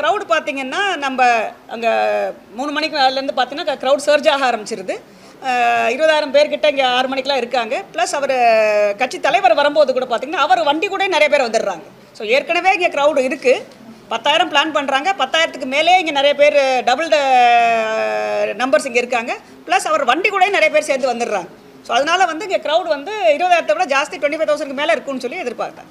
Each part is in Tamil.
க்ரௌடு பார்த்திங்கன்னா நம்ம அங்கே 3 மணிக்கு மேலேருந்து பார்த்திங்கன்னா க்ரௌட் சர்ஜ் ஆக ஆரம்பிச்சிருது. 20,000 பேர்கிட்ட இங்கே 6 மணிக்கெலாம் இருக்காங்க. ப்ளஸ் அவர் கட்சி தலைவர் வரும்போது கூட பார்த்திங்கன்னா அவர் வண்டி கூட நிறைய பேர் வந்துடுறாங்க. ஸோ ஏற்கனவே இங்கே க்ரௌடு இருக்குது. 10,000 பிளான் பண்ணுறாங்க. 10,000க்கு மேலே இங்கே நிறைய பேர் டபுள் நம்பர்ஸ் இங்கே இருக்காங்க. ப்ளஸ் அவர் வண்டி கூட நிறைய பேர் சேர்ந்து வந்துடுறாங்க. ஸோ அதனால் வந்து இங்கே க்ரௌட் வந்து 20,000 விட ஜாஸ்தி 25,000க்கு மேலே இருக்குன்னு சொல்லி எதிர்பார்த்தேன்.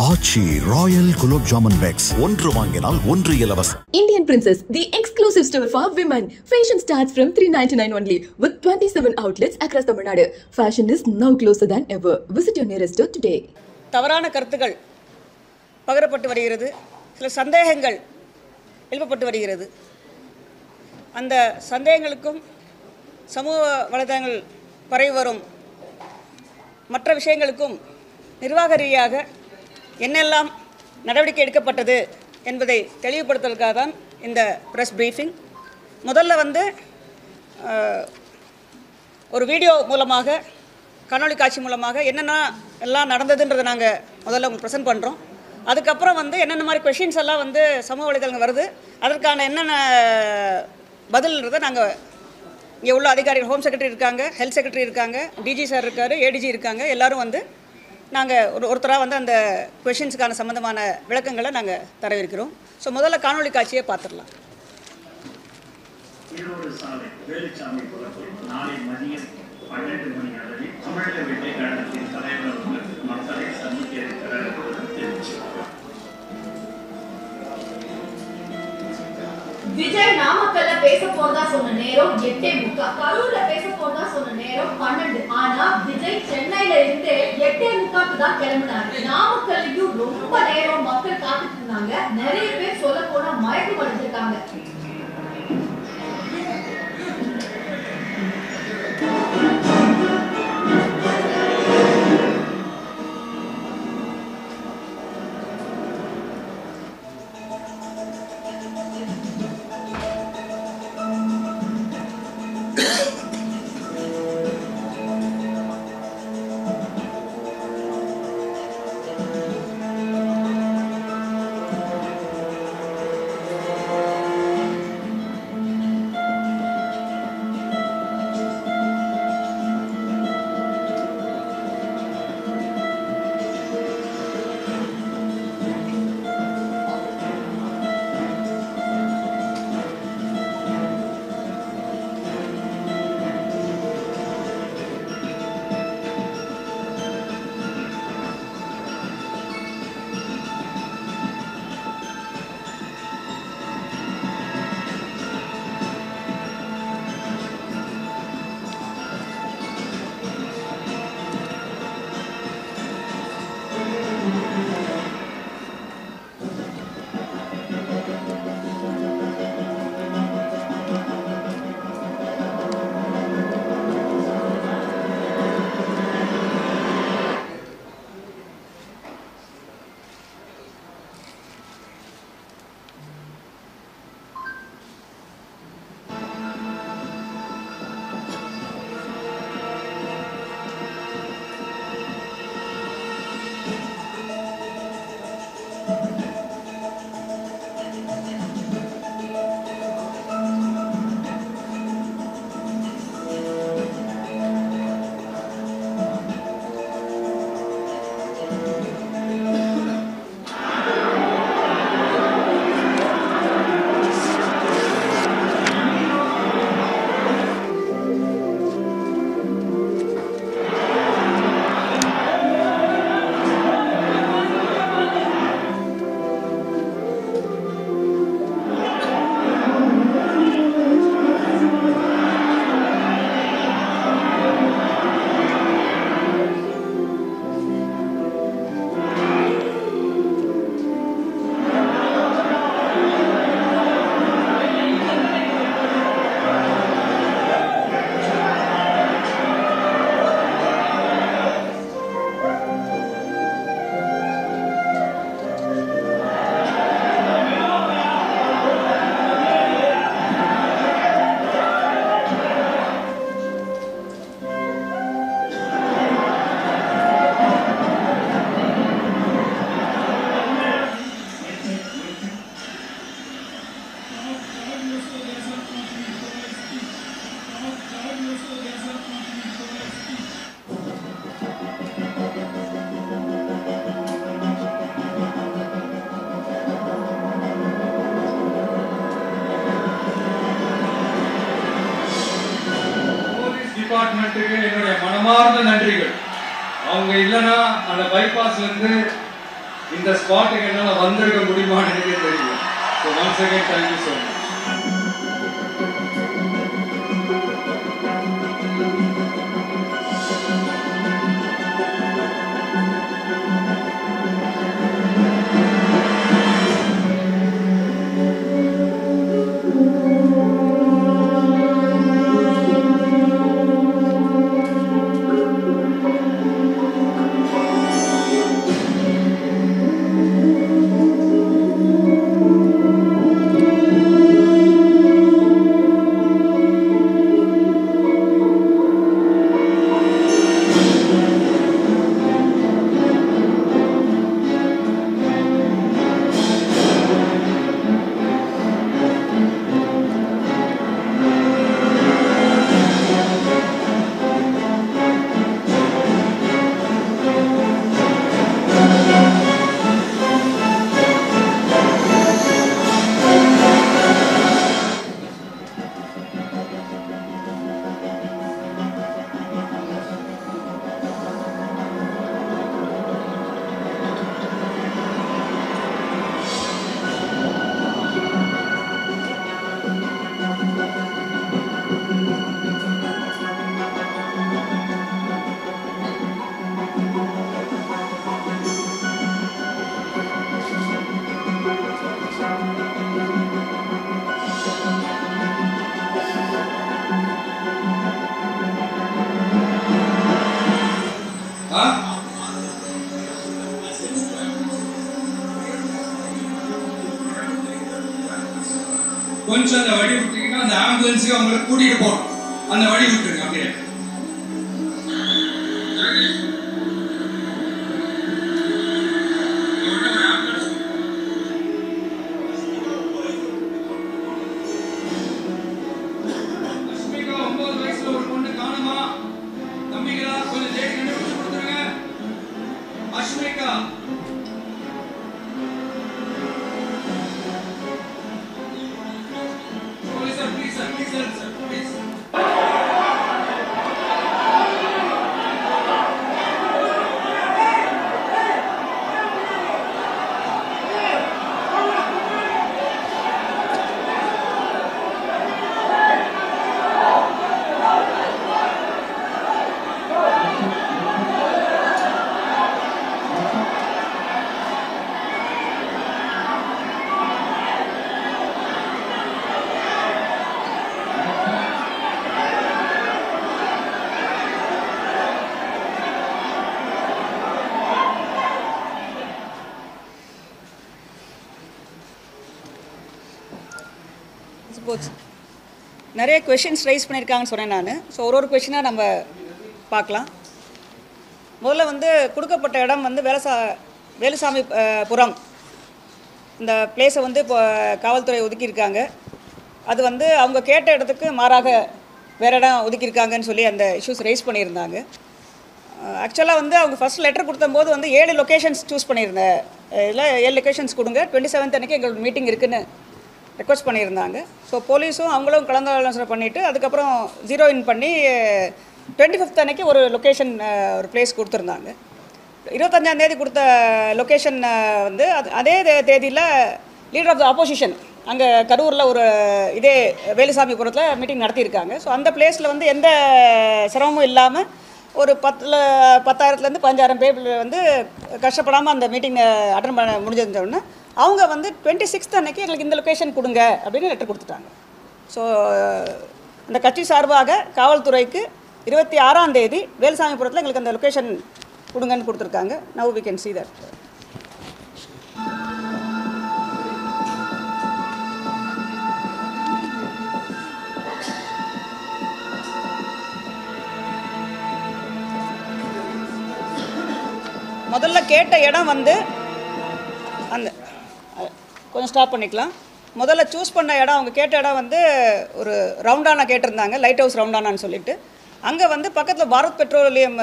ஆச்சி ராயல் குலோப் ஜாமுன் பேக்ஸ் ஒன்று வாங்கினால் ஒன்று இலவசம். Indian Princess, the exclusive store for women. Fashion starts from 399 only with 27 outlets across Tamil Nadu. Fashion is now closer than ever. Visit your nearest store today. தவறான கருத்துக்கள் பகிரப்பட்டு வருகிறது. சில சந்தேகங்கள் எழுப்பப்பட்டு வருகிறது. அந்த சந்தேகங்களுக்கும் சமூக வலைதளங்கள் பரவி வரும் மற்ற விஷயங்களுக்கும் நிர்வாக ரீதியாக என்னெல்லாம் நடவடிக்கை எடுக்கப்பட்டது என்பதை தெளிவுபடுத்துவதற்காக தான் இந்த ப்ரெஸ் ப்ரீஃபிங். முதல்ல வந்து ஒரு வீடியோ மூலமாக, காணொளி காட்சி மூலமாக என்னென்ன எல்லாம் நடந்ததுன்றதை நாங்கள் முதல்ல உங்களுக்கு ப்ரெசென்ட் பண்ணுறோம். அதுக்கப்புறம் வந்து என்னென்ன மாதிரி கொஷின்ஸ் எல்லாம் வந்து சமூக வலைதளங்கள் வருது, அதற்கான என்னென்ன பதில்ன்றதை நாங்கள் இங்கே உள்ள அதிகாரிகள், ஹோம் செக்ரட்டரி இருக்காங்க, ஹெல்த் செக்ரட்டரி இருக்காங்க, டிஜி சார் இருக்கார், ஏடிஜி இருக்காங்க, எல்லோரும் வந்து நாங்கள் ஒருத்தராக வந்து அந்த கொஷின்ஸுக்கான சம்மந்தமான விளக்கங்களை நாங்கள் தரவிருக்கிறோம். ஸோ முதல்ல காணொளி காட்சியை பார்த்துடலாம். ஈரோடு சாலை வேலுச்சாமி குளத்தில் நாளை மதியம் 12 மணி அளவில் தமிழக வெற்றி கழகத்தின் தலைவர் அவர்கள் மக்களை சந்திக்க இருக்கிறார் தெரிவித்தார். விஜய் நாமக்கல்ல பேச போறதா சொன்ன நேரம் 8:30, கரூர்ல பேச போறதா சொன்ன நேரம் 12. ஆனா விஜய் சென்னையில இருந்து 8:30க்கு தான் கிளம்பினாரு. நாமக்கல்லையும் ரொம்ப நேரம் மக்கள் காத்துட்டு இருந்தாங்க. நிறைய பேர் சொல்ல போனா மயக்கம் அடைஞ்சிருக்காங்க. டிபார்ட்மெண்ட்டுக்கு என்னுடைய மனமார்ந்த நன்றிகள். அவங்க இல்லைன்னா அந்த பைபாஸ்ல இருந்து இந்த ஸ்பாட்டுக்கு என்னால வந்திருக்க முடியுமான்னு எனக்கு தெரியல. So once again thank you so much. கொஞ்சம் அந்த வழி விட்டீங்கன்னா அந்த ஆம்புலன்ஸுக்கு அவங்களை கூட்டிட்டு போகணும். அந்த வழி விட்டுருங்க அப்படியே. அஸ்மிகா 9 வயசுல ஒரு பொண்ணு காணுமா? தம்பிகளா கொஞ்சம் தேடி கண்டுபிடிச்சு கொடுத்துருங்க. அஸ்மிகா நிறைய கொஷின்ஸ் ரைஸ் பண்ணியிருக்காங்கன்னு சொன்னேன் நான். ஸோ ஒரு கொஷினாக நம்ம பார்க்கலாம். முதல்ல வந்து கொடுக்கப்பட்ட இடம் வந்து வேலுசாமி புரம் இந்த பிளேஸை வந்து இப்போ காவல்துறை ஒதுக்கியிருக்காங்க. அது வந்து அவங்க கேட்ட இடத்துக்கு மாறாக வேறு இடம் ஒதுக்கியிருக்காங்கன்னு சொல்லி அந்த இஷ்யூஸ் ரைஸ் பண்ணியிருந்தாங்க. ஆக்சுவலாக வந்து அவங்க ஃபஸ்ட் லெட்டர் கொடுத்தம்போது வந்து 7 லொக்கேஷன்ஸ் சூஸ் பண்ணியிருந்தேன். இதில் 7 லொக்கேஷன்ஸ் கொடுங்க, 27 அன்றைக்கி எங்களுக்கு மீட்டிங் இருக்குதுன்னு ரெக்வஸ்ட் பண்ணியிருந்தாங்க. ஸோ போலீஸும் அவங்களும் கலந்து ஆலோசனை பண்ணிவிட்டு அதுக்கப்புறம் 0 இன் பண்ணி 25th அன்றைக்கி ஒரு லொக்கேஷன் ஒரு பிளேஸ் கொடுத்துருந்தாங்க. 25ஆம் தேதி கொடுத்த லொக்கேஷன் வந்து அதே தேதியில் லீடர் ஆஃப் த ஆப்போசிஷன் அங்கே கரூரில் ஒரு இதே வேலுசாமிபுரத்தில் மீட்டிங் நடத்தியிருக்காங்க. ஸோ அந்த பிளேஸில் வந்து எந்த சிரமமும் இல்லாமல் ஒரு 10,000-15,000 பேர் வந்து கஷ்டப்படாமல் அந்த மீட்டிங்கை அட்டன் பண்ண முடிஞ்சதுன்னு அவங்க வந்து 26th அன்றைக்கி எங்களுக்கு இந்த லொக்கேஷன் கொடுங்க அப்படின்னு லெட்டர் கொடுத்துட்டாங்க. ஸோ அந்த கட்சி சார்பாக காவல்துறைக்கு 26ஆம் தேதி வேலுசாமிபுரத்தில் எங்களுக்கு அந்த லொக்கேஷன் கொடுங்கன்னு கொடுத்துருக்காங்க. Now we can see that. முதல்ல கேட்ட இடம் வந்து அந்த கொஞ்சம் ஸ்டாப் பண்ணிக்கலாம். முதல்ல சூஸ் பண்ண இடம் அவங்க கேட்ட இடம் வந்து ஒரு ரவுண்டானா கேட்டிருந்தாங்க, லைட் ஹவுஸ் ரவுண்டானான்னு சொல்லிட்டு. அங்கே வந்து பக்கத்தில் பாரத் பெட்ரோலியம்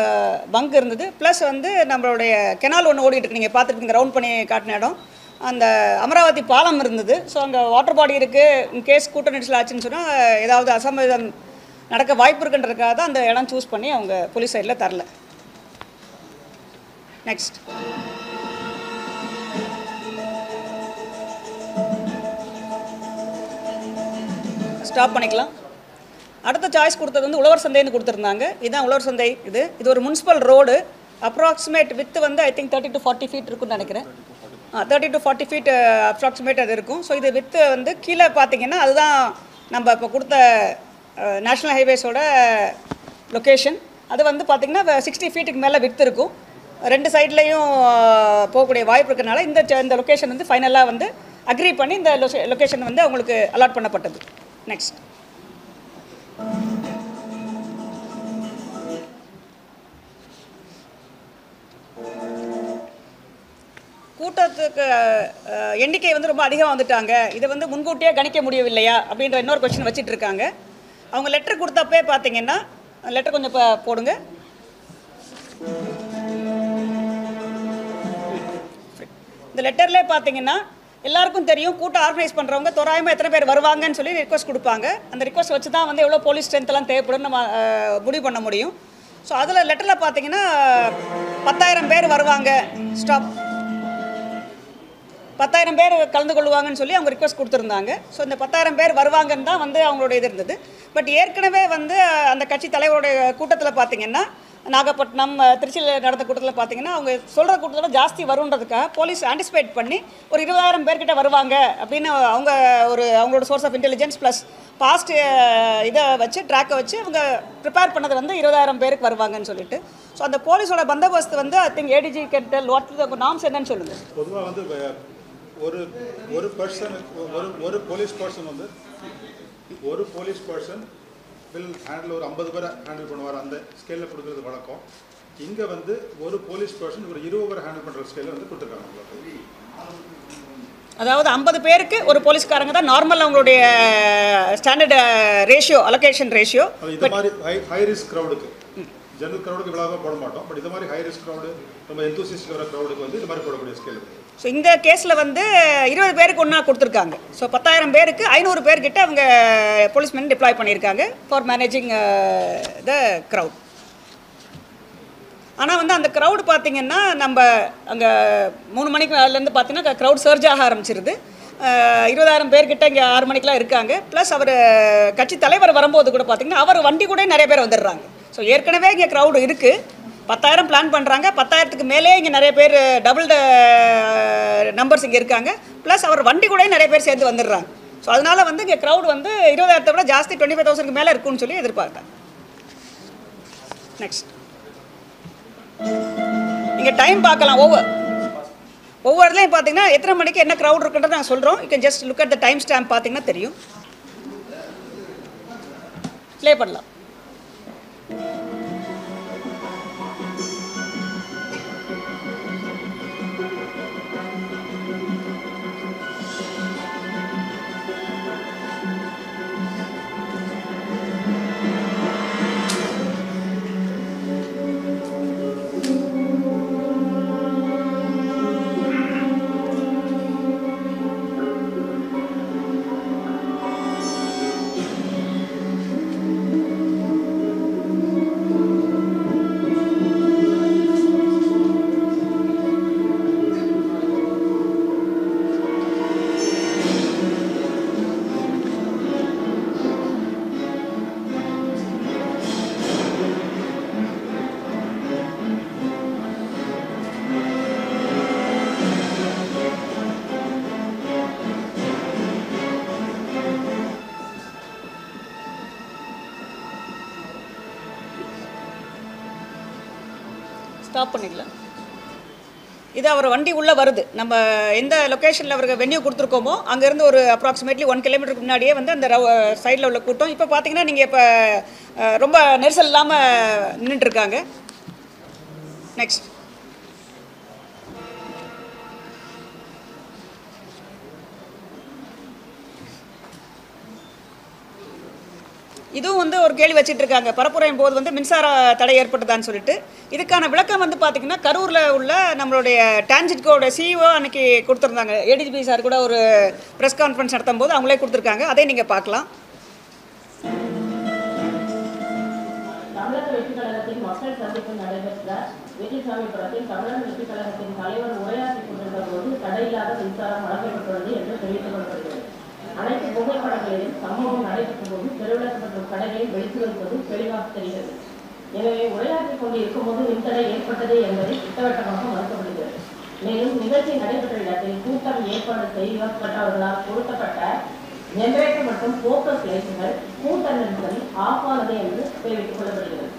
பங்க் இருந்தது, ப்ளஸ் வந்து நம்மளுடைய கெனால் ஒன்று ஓடிட்டு இருக்கு, நீங்கள் பார்த்துருக்கீங்க ரவுண்ட் பண்ணி காட்டின இடம். அந்த அமராவதி பாலம் இருந்தது. ஸோ அங்கே வாட்டர் பாடி இருக்குது, இன்கேஸ் கூட்ட நெரிசல் ஆச்சுன்னு சொன்னால் ஏதாவது அசம்பாவிதம் நடக்க வாய்ப்பு இருக்குன்றதுக்காக தான் அந்த இடம் சூஸ் பண்ணி அவங்க போலீஸ் சைடில் தரல. நெக்ஸ்ட் ஸ்டாப் பண்ணிக்கலாம். அடுத்த சாய்ஸ் கொடுத்தது வந்து உழவர் சந்தைன்னு கொடுத்துருந்தாங்க. இதுதான் உழவர் சந்தை. இது ஒரு முனிசிபல் ரோடு. அப்ராக்சிமேட் வித்து வந்து ஐ திங்க் 30 to 40 ஃபீட் இருக்குன்னு நினைக்கிறேன். 30 to 40 ஃபீட் அப்ராக்சிமேட் அது இருக்கும். ஸோ இது வித்து வந்து கீழே பார்த்தீங்கன்னா அதுதான் நம்ம இப்போ கொடுத்த நேஷ்னல் ஹைவேஸோட லொக்கேஷன். அது வந்து பார்த்திங்கன்னா 60 ஃபீட்டுக்கு மேலே வித்து இருக்கும். ரெண்டு சைட்லேயும் போகக்கூடிய வாய்ப்பு இருக்கிறனால இந்த லொக்கேஷன் வந்து ஃபைனலாக வந்து அக்ரி பண்ணி இந்த லொக்கேஷன் வந்து அவங்களுக்கு அலாட் பண்ணப்பட்டது. நெக்ஸ்ட் கூட்டத்துக்கு எண்ணிக்கை வந்து ரொம்ப அதிகமாக வந்துட்டாங்க, இதை வந்து முன்கூட்டியே கணிக்க முடியவில்லையா அப்படின்ற இன்னொரு கொஸ்டின் வச்சுட்டு இருக்காங்க. அவங்க லெட்டர் கொடுத்தப்பே பார்த்தீங்கன்னா, லெட்டர் கொஞ்சம் போடுங்க. இந்த லெட்டர்லேயே பார்த்தீங்கன்னா எல்லாருக்கும் தெரியும் கூட்டம் ஆர்கனைஸ் பண்ணுறவங்க தோராயமாக எத்தனை பேர் வருவாங்கன்னு சொல்லி ரிக்வஸ்ட் கொடுப்பாங்க. அந்த ரிக்வஸ்ட் வச்சு தான் வந்து எவ்வளோ போலீஸ் ஸ்ட்ரென்த்லாம் தேவைப்படும் நம்ம முடிவு பண்ண முடியும். ஸோ அதில் லெட்டரில் பார்த்தீங்கன்னா 10,000 பேர் வருவாங்க, ஸ்டாப் 10,000 பேர் கலந்து கொள்வாங்கன்னு சொல்லி அவங்க ரிக்வஸ்ட் கொடுத்துருந்தாங்க. ஸோ இந்த 10,000 பேர் வருவாங்கன்னு தான் வந்து அவங்களோட இது இருந்தது. பட் ஏற்கனவே வந்து அந்த கட்சி தலைவருடைய கூட்டத்தில் பார்த்தீங்கன்னா, நாகப்பட்டினம் திருச்சியில் நடந்த கூட்டத்தில் பார்த்தீங்கன்னா அவங்க சொல்கிற கூட்டத்தில் ஜாஸ்தி வருன்றதுக்காக போலீஸ் ஆன்டிசிபேட் பண்ணி ஒரு 20,000 பேர்கிட்ட வருவாங்க அப்படின்னு அவங்களோட source of intelligence plus past இதை வச்சு ட்ராக்கை வச்சு அவங்க ப்ரிப்பேர் பண்ணது வந்து 20,000 பேருக்கு வருவாங்கன்னு சொல்லிட்டு. ஸோ அந்த போலீஸோட பந்தோபஸ்து வந்து ஐ திங்க் ஏடிஜி கேட்டல் வாட் நாம்ஸ் என்னன்னு சொல்லுங்கள். பொதுவாக வந்து ஒரு பர்சன் ஒரு போலீஸ் பர்சன் வந்து ஒரு போலீஸ் பர்சன் வில் ஹேண்டில் ஒரு 50 பேரை ஹேண்டில் பண்ணுவார். அந்த ஸ்கேலில் கொடுக்குறது வழக்கம். இங்கே வந்து ஒரு போலீஸ் பர்சன் ஒரு 20 பேரை ஹேண்டில் பண்ணுற ஸ்கேலில் வந்து கொடுத்துருக்காங்க. அதாவது 50 பேருக்கு ஒரு போலீஸ்காரங்க தான் நார்மல் அவங்களுடைய ஸ்டாண்டர்ட் ரேஷியோ, அலோகேஷன் ரேஷியோ. இது மாதிரி ஹை ரிஸ்க் க்ரௌடுக்கு, ஜெனரல் க்ரௌடுக்கு இவ்வளோ போட மாட்டோம். பட் இது மாதிரி ஹை ரிஸ்க் க்ரௌடு, ரொம்ப எந்தூசிஸ்ட் வர க்ரௌடுக்கு வந்து இது மாதிரி போடக்கூடிய ஸ்கேல் இருக்குது. ஸோ இந்த கேஸில் வந்து 20 பேருக்கு ஒன்றா கொடுத்துருக்காங்க. ஸோ 10,000 பேருக்கு 500 பேர்கிட்ட அவங்க போலீஸ்மென் டிப்ளாய் பண்ணியிருக்காங்க ஃபார் மேனேஜிங் த க்ரௌட். ஆனால் வந்து அந்த க்ரௌடு பார்த்திங்கன்னா நம்ம அங்கே 3 மணிக்குலேருந்து பார்த்தீங்கன்னா க்ரௌட் சர்ஜ் ஆக ஆரம்பிச்சிருது. 20,000 பேர்கிட்ட இங்கே 6 மணிக்கெலாம் இருக்காங்க. ப்ளஸ் அவர் கட்சி தலைவர் வரும்போது கூட பார்த்திங்கன்னா அவர் வண்டி கூட நிறைய பேர் வந்துடுறாங்க. ஸோ ஏற்கனவே இங்கே க்ரௌடு இருக்குது. 10,000 பிளான் பண்ணுறாங்க. 10,000க்கு மேலே இங்கே நிறைய பேர் டபுள் நம்பர்ஸ் இங்கே இருக்காங்க. ப்ளஸ் அவர் வண்டி கூட நிறைய பேர் சேர்ந்து வந்துடுறாங்க. ஸோ அதனால் வந்து இங்கே க்ரௌட் வந்து 20,000 விட ஜாஸ்தி 25,000க்கு மேலே இருக்குன்னு சொல்லி எதிர்பார்த்தாங்க. நெக்ஸ்ட் இங்கே டைம் பார்க்கலாம். ஒவ்வொரு இடத்துலையும் பார்த்தீங்கன்னா எத்தனை மணிக்கு என்ன க்ரௌட் இருக்குன்றதை நாங்கள் சொல்கிறோம். You can just look at the time stamp பார்த்தீங்கன்னா தெரியும். ப்ளே பண்ணலாம். ஸ்டாப் பண்ணிடலாம். இது அவர் வண்டி உள்ளே வருது. நம்ம எந்த லொக்கேஷனில் அவருக்கு வென்யூ கொடுத்துருக்கோமோ அங்கேருந்து ஒரு அப்ராக்சிமேட்லி 1 கிலோமீட்டருக்கு முன்னாடியே வந்து அந்த சைடில் உள்ள கூட்டம். இப்போ பார்த்தீங்கன்னா நீங்கள் இப்போ ரொம்ப நெரிசல் இல்லாமல் நின்றுட்டுருக்காங்க. நெக்ஸ்ட் இதுவும் வந்து ஒரு கேள்வி வச்சுட்டு இருக்காங்க. பரப்புரையும் போது வந்து மின்சார தடை ஏற்பட்டதான்னு சொல்லிட்டு இதுக்கான விளக்கம் வந்து பார்த்திங்கன்னா கரூரில் உள்ள நம்மளுடைய டான்ஜிட்கோட சிஇஓ அன்றைக்கி கொடுத்துருந்தாங்க. ஏடிஜிபி சார் கூட ஒரு ப்ரெஸ் கான்ஃபரன்ஸ் நடத்தும் போது அவங்களே கொடுத்துருக்காங்க. அதை நீங்கள் பார்க்கலாம். தமிழக வெற்றி கழகத்தின் மக்கள் சந்திப்பு நடைபெற்ற வெற்றிசாமிபுரத்தில் தமிழக வெற்றி கழகத்தின் தலைவர் உரையாற்றிக் கொண்டிருந்த போது தடையில்லாத மின்சாரம் வழங்கப்பட்டுள்ளது என்று தெரிவித்துக் கொள்ளப்படுகிறது. அனைத்து புகைப்படங்களிலும் சம்பவம் நடைபெற்ற போது தெருவிளக்கு மற்றும் கடைகளை வெளித்து வைப்பது தெளிவாக தெரிகிறது. எனவே உரையாற்றிக் கொண்டு இருக்கும்போது மின்தடை ஏற்பட்டது என்பதை திட்டவட்டமாக மறுக்கப்படுகிறது. மேலும் நிகழ்ச்சி நடைபெற்ற இடத்தில் கூட்டம் ஏற்பாடு செய்யப்பட்டவர்களால் பொருத்தப்பட்ட ஜெனரேட்டர் மற்றும் போக்கஸ் லைட்டுகள் கூட்ட நெரிசலில் ஆஃப் ஆனது என்று தெரிவித்துக் கொள்ளப்படுகிறது.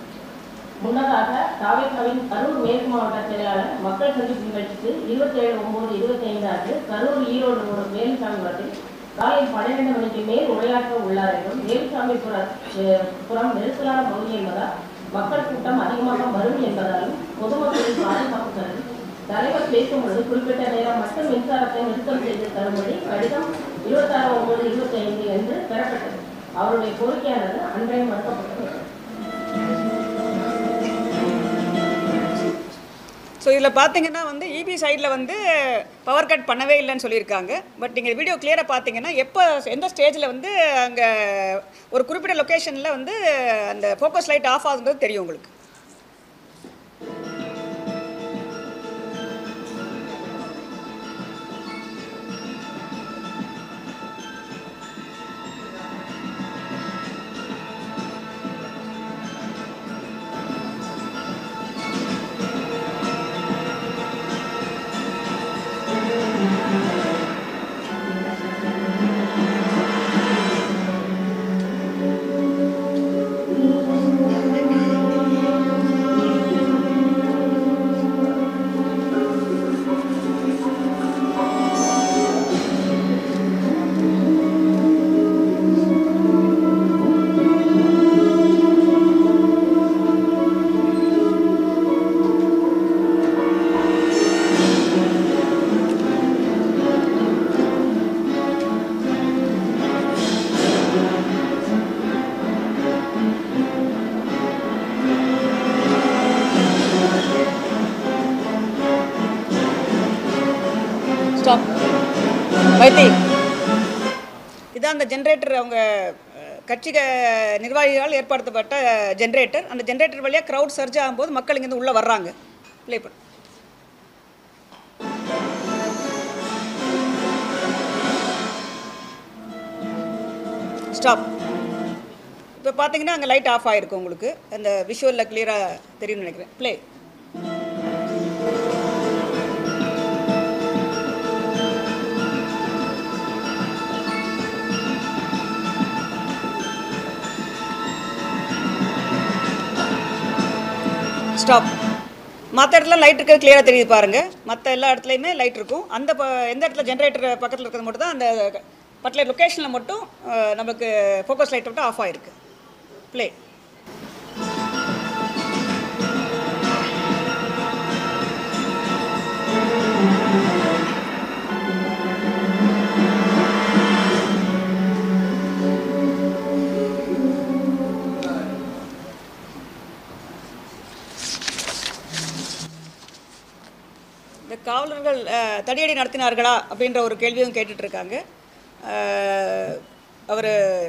முன்னதாக தாவேகாவின் கரூர் மேற்கு மாவட்ட செயலாளர் மக்கள் சந்திப்பு நிகழ்ச்சிக்கு 27/9/25 அன்று கரூர் ஈரோடு ரோடு வேலுசாமிபுரத்தில் காலை 12 மணிக்கு மேல் உரையாற்ற உள்ளார் என்றும் வேலுசாமிபுரம் நெரிசலான பகுதி என்பதால் மக்கள் கூட்டம் அதிகமாக வரும் என்பதாலும் பொதுமக்களின் பாதுகாப்பு கருதி தலைவர் பேசும்பொழுது குறிப்பிட்ட நேரம் மட்டும் மின்சாரத்தை நிறுத்தம் செய்து தரும்படி கடிதம் 26/9/25 என்று பெறப்பட்டது. அவருடைய கோரிக்கையானது அன்றைய மறுக்கப்பட்டது. ஸோ இதில் பார்த்தீங்கன்னா வந்து இபி சைடில் வந்து பவர் கட் பண்ணவே இல்லைன்னு சொல்லியிருக்காங்க. பட் நீங்கள் வீடியோ கிளியராக பார்த்தீங்கன்னா எப்போ எந்த ஸ்டேஜில் வந்து அங்கே ஒரு குறிப்பிட்ட லொக்கேஷனில் வந்து அந்த ஃபோக்கஸ் லைட் ஆஃப் ஆகுங்கிறது தெரியும் உங்களுக்கு. வைத்தி இதான் அந்த ஜென்ரேட்டர் அவங்க கட்சி நிர்வாகிகளால் ஏற்படுத்தப்பட்ட ஜென்ரேட்டர். அந்த ஜென்ரேட்டர் வழியாக க்ரௌட் சர்ஜ் ஆகும்போது மக்கள் இங்கேருந்து உள்ளே வர்றாங்க. ப்ளே பண்ணு. ஸ்டாப். இப்போ பார்த்தீங்கன்னா அங்கே லைட் ஆஃப் ஆகிருக்கு. உங்களுக்கு அந்த விஷுவலில் கிளியராக தெரியும்னு நினைக்கிறேன். ப்ளே. ஸ்டாப். மற்ற இடத்துல லைட் இருக்கிறது கிளியராக தெரியுது பாருங்கள். மற்ற எல்லா இடத்துலையுமே லைட் இருக்கும். அந்த எந்த இடத்துல ஜென்ரேட்டர் பக்கத்தில் இருக்கிறது மட்டும் தான் அந்த பர்டிகுலர் லொக்கேஷனில் மட்டும் நமக்கு ஃபோக்கஸ் லைட் மட்டும் ஆஃப் ஆகிருக்கு. ப்ளே. இந்த காவலர்கள் தடியடி நடத்தினார்களா அப்படின்ற ஒரு கேள்வியும் கேட்டுட்ருக்காங்க. அவர்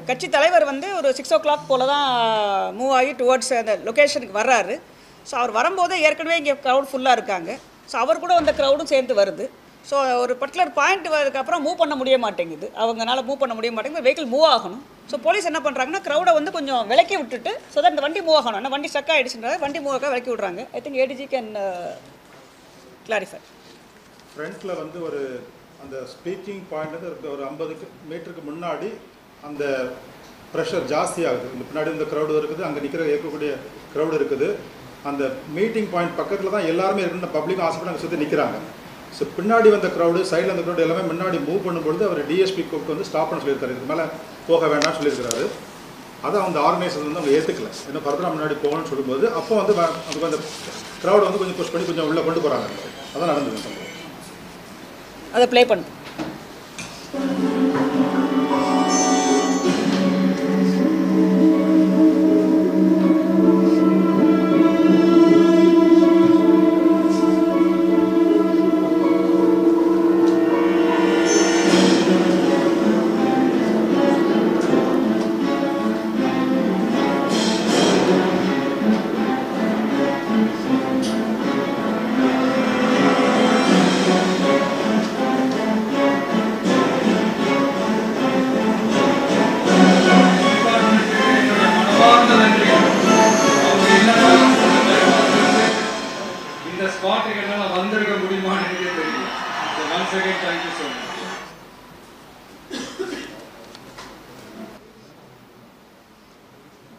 கட்சி தலைவர் வந்து ஒரு 6 o'clock போல் தான் மூவ் ஆகி டுவர்ட்ஸ் அந்த லொக்கேஷனுக்கு வர்றாரு. ஸோ அவர் வரும்போது ஏற்கனவே இங்கே க்ரௌட் ஃபுல்லாக இருக்காங்க. ஸோ அவர் கூட அந்த க்ரௌடும் சேர்ந்து வருது. ஸோ ஒரு பர்டிகுலர் பாயிண்ட் வரதுக்கப்புறம் மூவ் பண்ண முடிய மாட்டேங்குது. அவங்களால மூவ் பண்ண முடிய மாட்டேங்குது. வெஹிக்கிள் மூவ் ஆகணும். ஸோ போலீஸ் என்ன பண்ணுறாங்கன்னா க்ரௌடை வந்து கொஞ்சம் விலக்கி விட்டுட்டு ஸோ தான் இந்த வண்டி மூவ் ஆகணும். ஏன்னா வண்டி ஸ்டக் ஆகிடுச்சுன்றாங்க. வண்டி மூவ் ஆக விலக்கி விட்றாங்க. I think ADG can clarify. ஃப்ரண்ட்டில் வந்து ஒரு அந்த ஸ்பீக்கிங் பாயிண்ட் வந்து ஒரு 50 மீட்டருக்கு முன்னாடி அந்த ப்ரெஷர் ஜாஸ்தி ஆகுது. இந்த பின்னாடி இந்த க்ரௌடு இருக்குது, அங்கே இருக்கக்கூடிய க்ரௌடு இருக்குது. அந்த மீட்டிங் பாயிண்ட் பக்கத்தில் தான் எல்லாருமே இருக்குது. பப்ளிக் ஹாஸ்பிட்டல் அங்கே சுற்றி நிற்கிறாங்க. ஸோ பின்னாடி வந்த க்ரௌடு சைடில் அந்த க்ரௌடு எல்லாமே முன்னாடி மூவ் பண்ணும்பொழுது அவர் டிஎஸ்பி கூப்பிட்டு வந்து ஸ்டாப் பண்ண சொல்லியிருக்காரு. இதுக்கு மேலே போக வேண்டாம்னு சொல்லியிருக்கிறாரு. அதை அந்த ஆர்கனைசர் வந்து அவங்க ஏற்றுக்கல. ஏன்னா ஃபர்தராக முன்னாடி போகணும்னு சொல்லும்போது அப்போ வந்து அதுக்கு அந்த க்ரௌடு வந்து கொஞ்சம் புஷ் பண்ணி கொஞ்சம் உள்ளே கொண்டு போகிறாங்க. அதான் நடந்தது. அதை ப்ளே பண்ணு.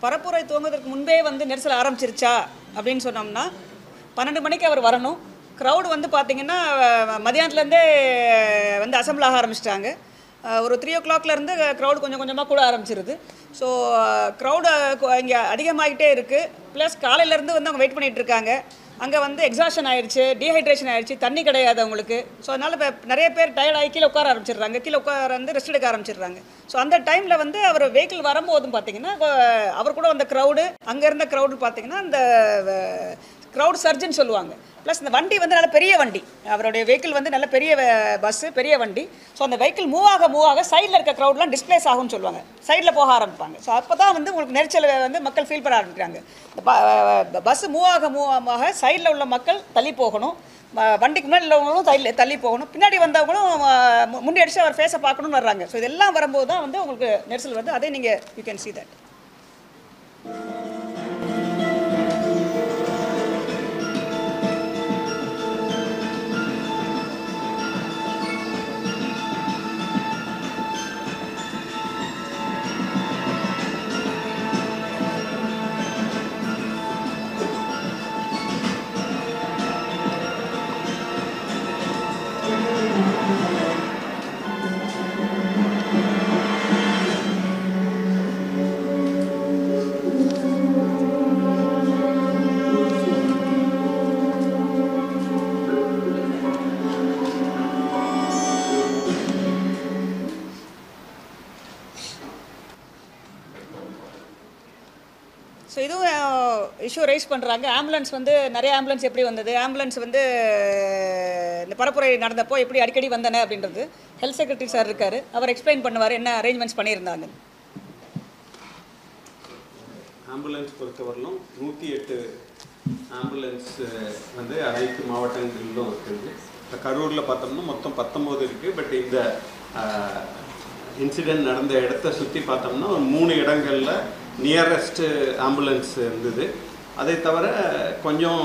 பரப்புரை துவங்குவதற்கு முன்பே வந்து நெரிசல் ஆரம்பிச்சிருச்சா அப்படின்னு சொன்னோம்னா 12 மணிக்கு அவர் வரணும். க்ரௌடு வந்து பார்த்திங்கன்னா மதியானத்துலேருந்தே வந்து அசம்பிள் ஆக ஆரம்பிச்சிட்டாங்க. ஒரு 3 o'clockலேருந்து க்ரௌடு கொஞ்சம் கொஞ்சமாக கூட ஆரம்பிச்சிருது. ஸோ க்ரௌடு இங்கே அதிகமாகிட்டே இருக்குது. ப்ளஸ் காலையிலேருந்து வந்து அவங்க வெயிட் பண்ணிகிட்டு இருக்காங்க. அங்கே வந்து எக்ஸாஷன் ஆயிடுச்சு, டீஹைட்ரேஷன் ஆயிடுச்சு, தண்ணி கிடையாது அவங்களுக்கு. ஸோ அதனால் இப்போ நிறைய பேர் டயர்ட் ஆகி கீழே உட்கார ஆரம்பிச்சிடுறாங்க, கீழே உட்கார வந்து ரெஸ்ட் எடுக்க ஆரம்பிச்சிடுறாங்க. ஸோ அந்த டைமில் வந்து அவர் வெஹிக்கிள் வரும்போதும் பார்த்தீங்கன்னா அவர் கூட வந்த க்ரௌடு, அங்கே இருந்த க்ரௌடு பார்த்தீங்கன்னா அந்த க்ரௌட் சர்ஜன் சொல்லுவாங்க. ப்ளஸ் இந்த வண்டி வந்து நல்ல பெரிய வண்டி, அவருடைய வெஹிக்கிள் வந்து நல்ல பெரிய பஸ்ஸு, பெரிய வண்டி. ஸோ அந்த வெஹிக்கிள் மூவ் ஆக சைடில் இருக்க க்ரௌட்லாம் டிஸ்பிளேஸ் ஆகும்னு சொல்லுவாங்க, சைடில் போக ஆரம்பிப்பாங்க. ஸோ அப்போ தான் வந்து உங்களுக்கு நெரிச்சல் வந்து மக்கள் ஃபீல் பண்ண ஆரம்பிக்கிறாங்க. பஸ்ஸு மூவ் ஆக சைடில் உள்ள மக்கள் தள்ளி போகணும், வண்டிக்கு முன்னாடி உள்ளவங்களும் தள்ளி போகணும், பின்னாடி வந்தவங்களும் முன்னாடி அடிச்சு அவர் ஃபேஸை பார்க்கணும்னு வர்றாங்க. ஸோ இதெல்லாம் வரும்போது தான் வந்து உங்களுக்கு நெரிசல் வந்து அதே நீங்கள் you can see that. So இதுவும் இஷ்யூ ரைஸ் பண்ணுறாங்க. ஆம்புலன்ஸ் வந்து நிறைய ஆம்புலன்ஸ் எப்படி வந்தது, ஆம்புலன்ஸ் வந்து இந்த பரப்புரை நடந்தப்போ எப்படி அடிக்கடி வந்தன அப்படின்றது ஹெல்த் செக்ரட்டரி சார் இருக்கார், அவர் எக்ஸ்பிளைன் பண்ணுவார் என்ன அரேஞ்ச்மெண்ட்ஸ் பண்ணியிருந்தாங்க. ஆம்புலன்ஸ் பொறுத்தவரையிலும் 108 ஆம்புலன்ஸ் வந்து அனைத்து மாவட்டங்களிலும் இருக்குது. இப்போ கரூரில் பார்த்தோம்னா மொத்தம் 19 இருக்குது. பட் இந்த இன்சிடெண்ட் நடந்த இடத்த சுற்றி பார்த்தோம்னா ஒரு 3 இடங்களில் நியரஸ்ட்டு ஆம்புலன்ஸ் இருந்தது. அதை தவிர கொஞ்சம்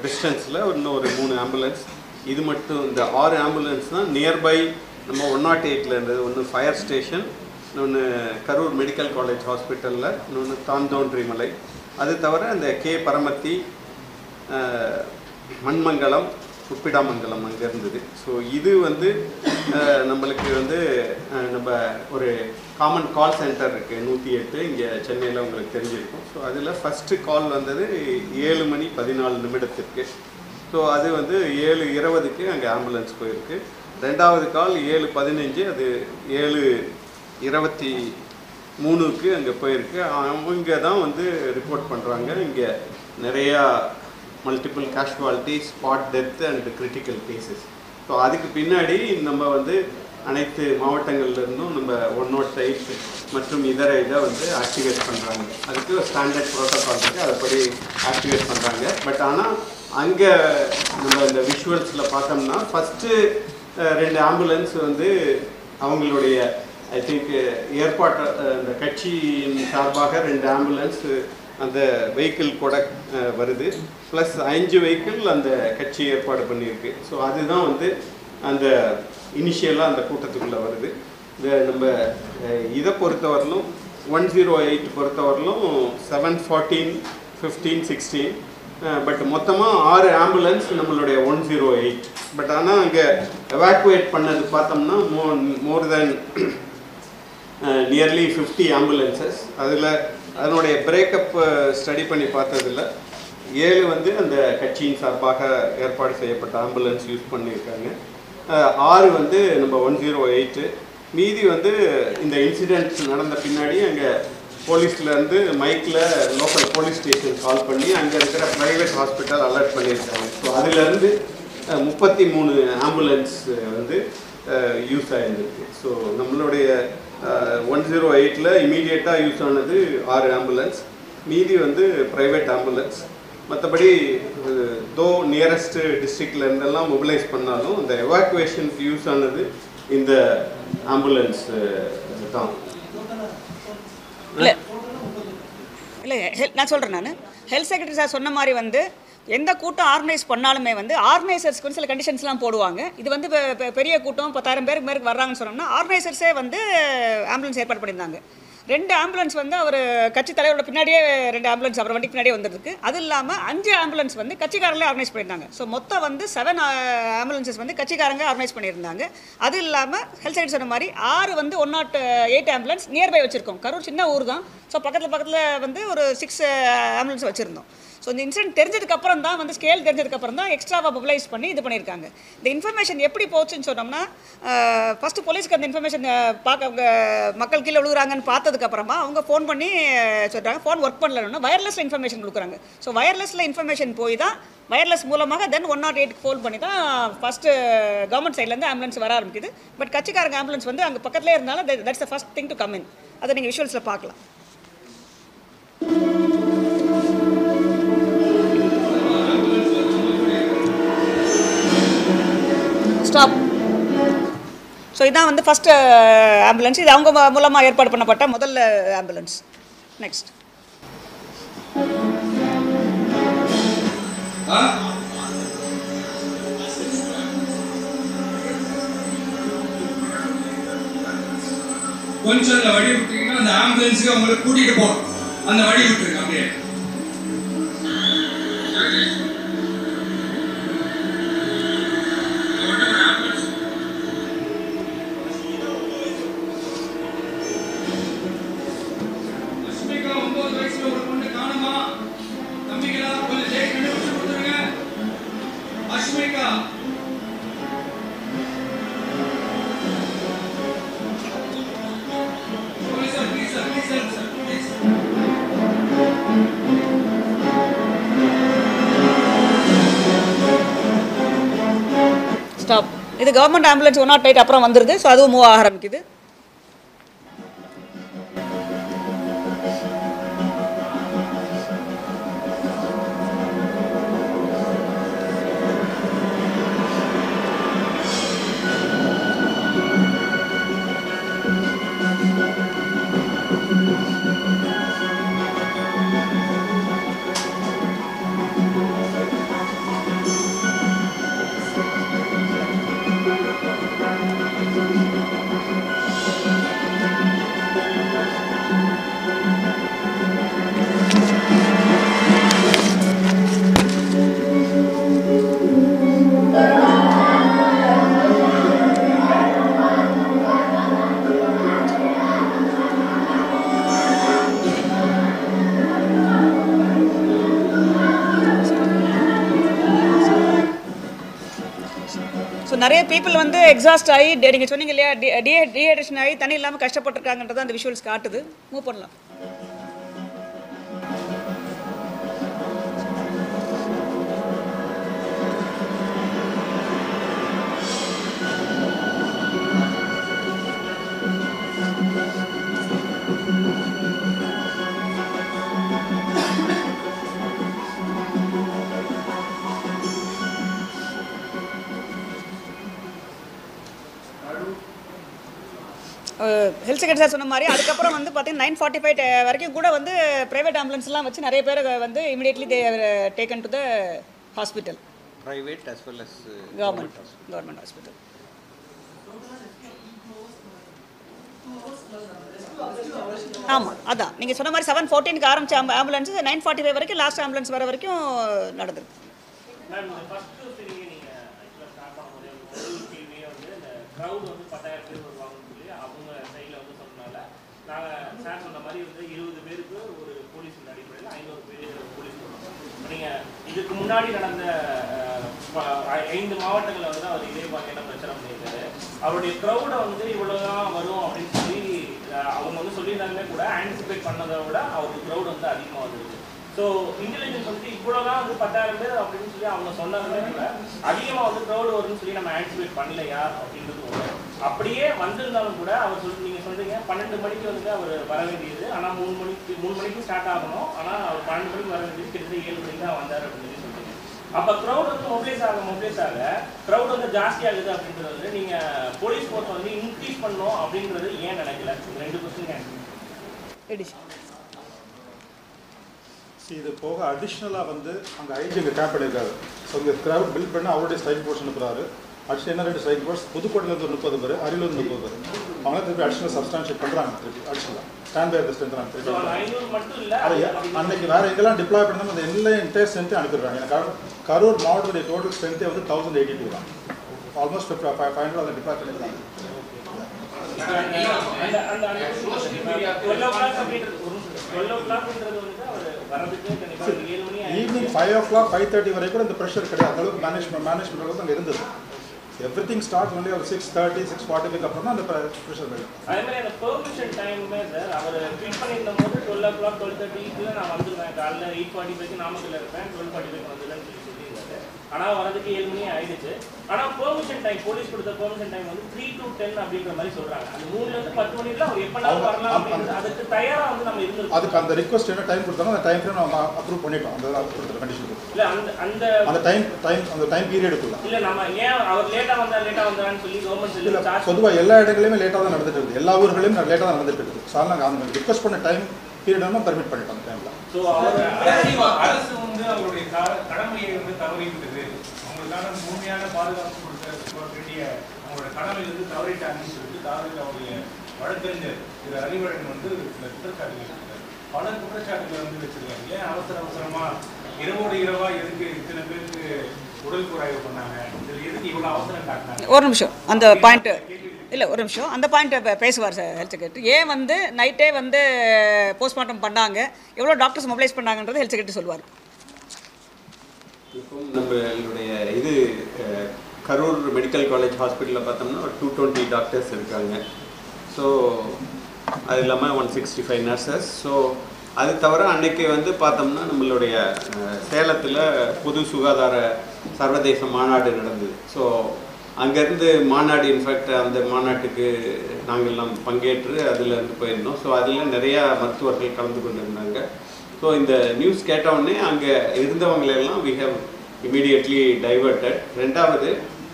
டிஸ்டன்ஸில் இன்னும் ஒரு 3 ஆம்புலன்ஸ். இது மட்டும் இந்த 6 ஆம்புலன்ஸ் தான் நியர்பை நம்ம 108 இருந்தது. ஒன்று ஃபயர் ஸ்டேஷன், இன்னொன்று கரூர் மெடிக்கல் காலேஜ் ஹாஸ்பிட்டலில், இன்னொன்று தாந்தோன்றிமலை. அது தவிர இந்த கே பரமத்தி, மண்மங்கலம், உப்பிடாமங்கலம் அங்கே இருந்தது. ஸோ இது வந்து நம்மளுக்கு வந்து நம்ம ஒரு காமன் கால் சென்டர் இருக்குது 108 இங்கே சென்னையில் உங்களுக்கு தெரிஞ்சிருக்கும். ஸோ அதில் ஃபஸ்ட்டு கால் வந்தது 7:14 ஸோ அது வந்து 7:20 அங்கே ஆம்புலன்ஸ் போயிருக்கு. ரெண்டாவது கால் 7:15, அது 7:23 அங்கே போயிருக்கு. அவங்க தான் வந்து ரிப்போர்ட் பண்ணுறாங்க இங்கே நிறையா multiple casualty, spot death and critical cases. So அதுக்கு பின்னாடி நம்ம வந்து அனைத்து மாவட்டங்கள்லேருந்தும் நம்ம 108 மற்றும் இதர இதை வந்து ஆக்டிவேட் பண்ணுறாங்க. அதுக்கு ஸ்டாண்டர்ட் ப்ரோட்டோகால் இருக்குது, அதைப்படி ஆக்டிவேட் பண்ணுறாங்க. பட் ஆனால் அங்கே நம்ம இந்த விஷுவல்ஸில் பார்த்தோம்னா ஃபஸ்ட்டு 2 ஆம்புலன்ஸ் வந்து அவங்களுடைய ஐ திங்க் ஏற்பாட்டு இந்த கட்சியின் சார்பாக 2 ஆம்புலன்ஸ் அந்த வெஹிக்கிள் கூட வருது. ப்ளஸ் 5 வெஹிக்கிள் அந்த கட்சி ஏற்பாடு பண்ணியிருக்கு. ஸோ அதுதான் வந்து அந்த இனிஷியலாக அந்த கூட்டத்துக்குள்ளே வருது. இந்த நம்ம இதை பொறுத்தவரையிலும் 108 பொறுத்தவரையிலும் 7, 14, 15, 16 பட் மொத்தமாக 6 ஆம்புலன்ஸ் நம்மளுடைய 108. பட் ஆனால் அங்கே எவாக்குவேட் பண்ணது பார்த்தோம்னா மோர் தென் நியர்லி 50 ஆம்புலன்சஸ். அதில் அதனுடைய பிரேக்கப் ஸ்டடி பண்ணி பார்த்ததில் 7 வந்து அந்த கட்சியின் சார்பாக ஏற்பாடு செய்யப்பட்ட ஆம்புலன்ஸ் யூஸ் பண்ணியிருக்காங்க. 6 வந்து நம்ம 108. மீதி வந்து இந்த இன்சிடென்ட்ஸ் நடந்த பின்னாடி அங்கே போலீஸ்லேருந்து மைக்கில் லோக்கல் போலீஸ் ஸ்டேஷன் கால் பண்ணி அங்கே இருக்கிற ப்ரைவேட் ஹாஸ்பிட்டல் அலர்ட் பண்ணியிருக்காங்க. ஸோ அதிலேருந்து 33 ஆம்புலன்ஸ் வந்து யூஸ் ஆகிருக்கு. ஸோ நம்மளுடைய 108ல் இமீடியட்டாக யூஸ் ஆனது 6 ஆம்புலன்ஸ், மீதி வந்து ப்ரைவேட் ஆம்புலன்ஸ். மற்றபடி தோ நியரஸ்ட் டிஸ்ட்ரிக்ட்ல இருந்தெல்லாம் மொபிலைஸ் பண்ணாலும் இந்த எவாக்குவேஷனுக்கு யூஸ் ஆனது இந்த ஆம்புலன்ஸ் தான். இல்லை நான் சொல்கிறேன், நான் ஹெல்த் செக்ரட்டரி சார் சொன்ன மாதிரி வந்து எந்த கூட்டம் ஆர்கனைஸ் பண்ணாலுமே வந்து ஆர்கனைசர்ஸ்க்கு வந்து சில கண்டிஷன்ஸ்லாம் போடுவாங்க. இது வந்து பெரிய கூட்டம் 10,000 பேருக்கு மேற்கு வர்றாங்கன்னு சொன்னோம்னா ஆர்கனைசர்ஸே வந்து ஆம்புலன்ஸ் ஏற்பாடு பண்ணியிருந்தாங்க. 2 ஆம்புலன்ஸ் வந்து அவர் கட்சி தலைவரோட பின்னாடியே 2 ஆம்புலன்ஸ் அவர் வண்டிக்கு பின்னாடியே வந்திருக்கு. அது இல்லாமல் 5 ஆம்புலன்ஸ் வந்து கட்சிக்காரங்களே ஆர்கனைஸ் பண்ணியிருந்தாங்க. ஸோ மொத்தம் வந்து 7 ஆம்புலன்ஸஸ் வந்து கட்சிக்காரங்க ஆர்கனைஸ் பண்ணியிருந்தாங்க. அது இல்லாமல் ஹெல்த் செக்ரட்டரி சொன்ன மாதிரி 6 வந்து 108 ஆம்புலன்ஸ் நியர்பை வச்சுருக்கோம். கரூர் சின்ன ஊர் தான். ஸோ பக்கத்தில் வந்து ஒரு 6 ஆம்புலன்ஸ் வச்சுருந்தோம். ஸோ இந்த இன்சிடென்ட் தெரிஞ்சதுக்கப்புறம் தான் வந்து ஸ்கேல் தெரிஞ்சதுக்கப்புறம் தான் எக்ஸ்ட்ராவாக மொபிலைஸ் பண்ணி இது பண்ணியிருக்காங்க. இந்த இன்ஃபர்மேஷன் எப்படி போச்சுன்னு சொன்னோம்னா, ஃபஸ்ட்டு போலீஸ்க்கு அந்த இன்ஃபர்மேஷன் மக்கள் கீழே விழுகுறாங்கன்னு பார்த்ததுக்கப்புறமா அவங்க ஃபோன் பண்ணி சொல்கிறாங்க, ஃபோன் ஒர்க் பண்ணலன்னா வயர்லெஸில் இன்ஃபர்மேஷன் கொடுக்குறாங்க. ஸோ வயர்லெஸில் இன்ஃபர்மேஷன் போய் தான் வயர்லெஸ் மூலமாக தென் 108க்கு ஃபோன் பண்ணி தான் ஃபஸ்ட்டு கவர்மெண்ட் சைட்லேருந்து ஆம்புலன்ஸ் வர ஆரம்பிக்குது. பட் கட்சிக்காரங்க ஆம்புலன்ஸ் வந்து அங்கே பக்கத்துலேயே இருந்தாலும் that's the first thing to come in. அதை நீங்கள் விஷுவல்ஸில் பார்க்கலாம். ஸ்டாப். ஸோ இதான் வந்து ஃபஸ்ட்டு ஆம்புலன்ஸ். இது அவங்க மூலமாக ஏற்பாடு பண்ணப்பட்ட முதல்ல ஆம்புலன்ஸ். நெக்ஸ்ட். கொஞ்சம் அந்த வழி விட்டீங்கன்னா அந்த ஆம்புலன்ஸுக்கு அவங்களை கூட்டிகிட்டு போகணும். அந்த வழி விட்டுருங்க அப்படியே. ஸ்டாப். இது கவர்மெண்ட் ஆம்புலன்ஸ் 108 அப்புறம் வந்துடுது. ஸோ அதுவும் மூவ் ஆக ஆரம்பிக்குது. ஸோ நிறைய பீப்புள் வந்து எக்ஸாஸ்ட் ஆகி நீங்கள் சொன்னீங்க இல்லையா, டீஹைட்ரேஷன் ஆகி தண்ணி இல்லாமல் கஷ்டப்பட்டுருக்காங்கன்றதான் அந்த விஷுவல்ஸ் காட்டுது. மூவ் பண்ணலாம். ஹெல்த் செக்ரட்டரி சார் சொன்ன மாதிரி அதுக்கப்புறம் வந்து பார்த்தீங்கன்னா 9:45 வரைக்கும் கூட வந்து ப்ரைவேட் ஆம்புலன்ஸ்லாம் வச்சு நிறைய பேர் வந்து immediately they taken to the hospital. Private as well as government hospital. ஆமாம், அதான் நீங்கள் சொன்ன மாதிரி 7:14க்கு ஆரம்பித்த ஆம்புலன்ஸ் 9:45 வரைக்கும் லாஸ்ட் ஆம்புலன்ஸ் வர வரைக்கும் நடந்திருக்கு. க்ரௌட் வந்து 10,000 பேர் வருவாங்கன்னு சொல்லி அவங்க சைடில் வந்து சொன்னனால நாங்கள் சார் சொன்ன மாதிரி வந்து 20 பேருக்கு ஒரு போலீஸ் அடிப்படையில் 500 பேர் போலீஸ் கொடுப்போம். நீங்கள் இதுக்கு முன்னாடி நடந்த 5 மாவட்டங்களில் வந்து அவர் இதே வகையான பிரச்சனை பண்ணியிருக்காரு. அவருடைய க்ரௌடை வந்து இவ்வளோதான் வரும் அப்படின்னு சொல்லி அவங்க வந்து சொல்லியிருந்தாலுமே கூட ஆன்டிசிபேட் பண்ணதை விட அவருக்கு க்ரௌட் வந்து அதிகமாக வந்துருக்கு. ஸோ இன்டெலிஜென்ஸ் வந்து இவ்வளோதான் வந்து 10,000 பேர் அப்படின்னு சொல்லி அவங்க சொன்னாலுமே கூட அதிகமாக வந்து க்ரௌடு வரும்னு சொல்லி நம்ம ஆன்டிசிபேட் பண்ணலையா அப்படின்றது ஒன்று. அப்படியே வந்திருந்தாலும் கூட அவர் நீங்கள் சொல்கிறீங்க 12 மணிக்கு வந்து அவர் வர வேண்டியது, ஆனால் 3 மணிக்கு ஸ்டார்ட் ஆகணும், ஆனால் அவர் 12 மணிக்கு வர வேண்டியது கிட்டத்தட்ட 7 மணிக்கு தான் வந்தார் அப்படின்னு சொல்லி சொல்கிறீங்க. அப்போ க்ரௌட் வந்து மொபிலைஸ் ஆக க்ரௌட் வந்து ஜாஸ்தியாகுது அப்படின்றது வந்து நீங்கள் போலீஸ் ஃபோர்ஸ் வந்து இன்க்ரீஸ் பண்ணணும் அப்படின்றது ஏன் நினைக்கல? 2 கொஸ்டின் ஆன்சர். இது போக அடிஷ்னலாக வந்து அங்கே ஐஜி இங்கே கேப் பண்ணியிருக்காரு. ஸோ இங்கே க்ரௌட் பில்ட் பண்ண அவருடைய ஸ்ட்ரைக் ஃபோர்ஸ் அனுப்புகிறாரு. அடிஷனல் என்ன 2 ஸ்ட்ரைக் ஃபோர்ஸ் புதுக்கோட்டையிலேருந்து 30 பேர், அரியலூர் 30 பேர். அவங்களே திருப்பி அடிஷனல் சப்ஸ்டான்ஷியேட் பண்ணுறாங்க, திருப்பி அடிஷனலாக ஸ்டாண்ட் பை த ஸ்ட்ரென்த் திருப்பி அது அன்னைக்கு வேறு எங்கெல்லாம் டிப்ளாய் பண்ணாமல் அந்த எல்லா இன்டர் ஸ்ட்ரென்த்தையும் அனுப்பிடுறாங்க. எனக்கு கரூர் மாவட்டத்துடைய டோட்டல் ஸ்ட்ரென்த்தே வந்து 1082 தான், ஆல்மோஸ்ட் 500 அதை டிப்ளாய் பண்ணிடுறாங்க. ஈவினிங் 5 o'clock 5:30 வரைக்கும் இந்த ப்ரெஷர் கிடையாது, அளவுக்கு மேனேஜ்மெண்ட் அளவுக்கு அங்கே இருந்தது. எவ்ரிதிங் ஸ்டார்ட் ஒன்லி ஒரு 6:30 6:45 அப்புறம் தான் அந்த ப்ரெஷர் வரும். அதே மாதிரி அந்த பெர்மிஷன் டைமுமே சார் அவர் ஃபில் பண்ணியிருந்த போது 12 o'clock 12:30 நான் வந்துடுவேன், காலையில் 8:45 நாமக்கல்ல இருப்பேன், 12:45 வந்துடுவேன்னு சொல்லியிருந்தாரு. ஆனால் வரதுக்கு 7 மணி ஆயிடுச்சு. ஆனால் பெர்மிஷன் டைம் போலீஸ் கொடுத்த பெர்மிஷன் டைம் வந்து 3 to 10 அப்படின்ற மாதிரி சொல்றாங்க. அந்த 3லேருந்து 10 மணிக்குள்ள அவர் எப்பனாலும் வரலாம் அப்படின்னு அதுக்கு தயாரா வந்து நம்ம இருந்திருக்கோம். அதுக்கு அந்த ரிக்வெஸ்ட் என்ன டைம் கொடுத்தாலும் அந்த டைம் ஃப்ரேம் நம்ம அப்ரூவ் பண்ணிட்டோம். அந்த கொடுத்த கண்டிஷன் இல்ல அந்த டைம் பீரியடுக்குள்ள இல்ல நம்ம ஏன் அவர் லேட்டா வந்தான்னு சொல்லி கவர்மெண்ட் சொல்லி பொதுவாக எல்லா இடங்களையுமே லேட்டாக தான் நடந்துட்டு இருக்குது, எல்லா ஊர்களையும் லேட்டாக தான் நடந்துட்டு இருக்குது. ஸோ நாங்கள் அந்த ரிக்வெஸ்ட் பண்ண டைம் பீரியட் பர்மிட் பண்ணிட்டோம் அந்த டைமில். ஸோ அரசு வந்து அவங்களுடைய கடமையை வந்து தவறிவிட்டது, அவங்களுக்கான முழுமையான பாதுகாப்பு கொடுக்க வேண்டிய அவங்களோட கடமையிலிருந்து தவறிட்டாங்கன்னு சொல்லிட்டு தாவரில் அவருடைய வழக்கறிஞர் திரு அறிவழகன் வந்து சில குற்றச்சாட்டுகள் வச்சிருக்காரு. பல குற்றச்சாட்டுகளை வந்து வச்சிருக்காங்க. ஏன் அவசரமா இரவோடு இரவா எதுக்கு இத்தனை பேருக்கு உடல் குறைவு பண்ணாங்க, இதில் எதுக்கு இவ்வளோ அவசரம் காட்டினாங்க? ஒரு நிமிஷம் அந்த பாயிண்ட் இல்லை, ஒரு நிமிஷம் அந்த பாயிண்ட்டை பேசுவார் சார் ஹெல்த் செக்ரட்டரி. ஏன் வந்து நைட்டே வந்து போஸ்ட்மார்ட்டம் பண்ணாங்க, எவ்வளோ டாக்டர்ஸ் மொபிலைஸ் பண்ணாங்கன்றது ஹெல்த் செக்ரட்டரி சொல்லுவார். இப்போ நம்மளுடைய இது கரூர் மெடிக்கல் காலேஜ் ஹாஸ்பிட்டலில் பார்த்தோம்னா ஒரு 220 டாக்டர்ஸ் இருக்காங்க. ஸோ அது இல்லாமல் 165 நர்சஸ். ஸோ அது தவிர அன்றைக்கி வந்து பார்த்தோம்னா நம்மளுடைய சேலத்தில் பொது சுகாதார சர்வதேச மாநாடு நடந்தது. ஸோ அங்கேருந்து மாநாடு, இன்ஃபேக்ட் அந்த மாநாட்டுக்கு நாங்கள்லாம் பங்கேற்று அதிலேருந்து போயிருந்தோம். ஸோ அதில் நிறையா மருத்துவர்கள் கலந்து கொண்டிருந்தாங்க. ஸோ இந்த நியூஸ் கேட்டவுடனே அங்கே இருந்தவங்களெல்லாம் வி ஹவ் இமீடியட்லி டைவர்ட்டட். ரெண்டாவது,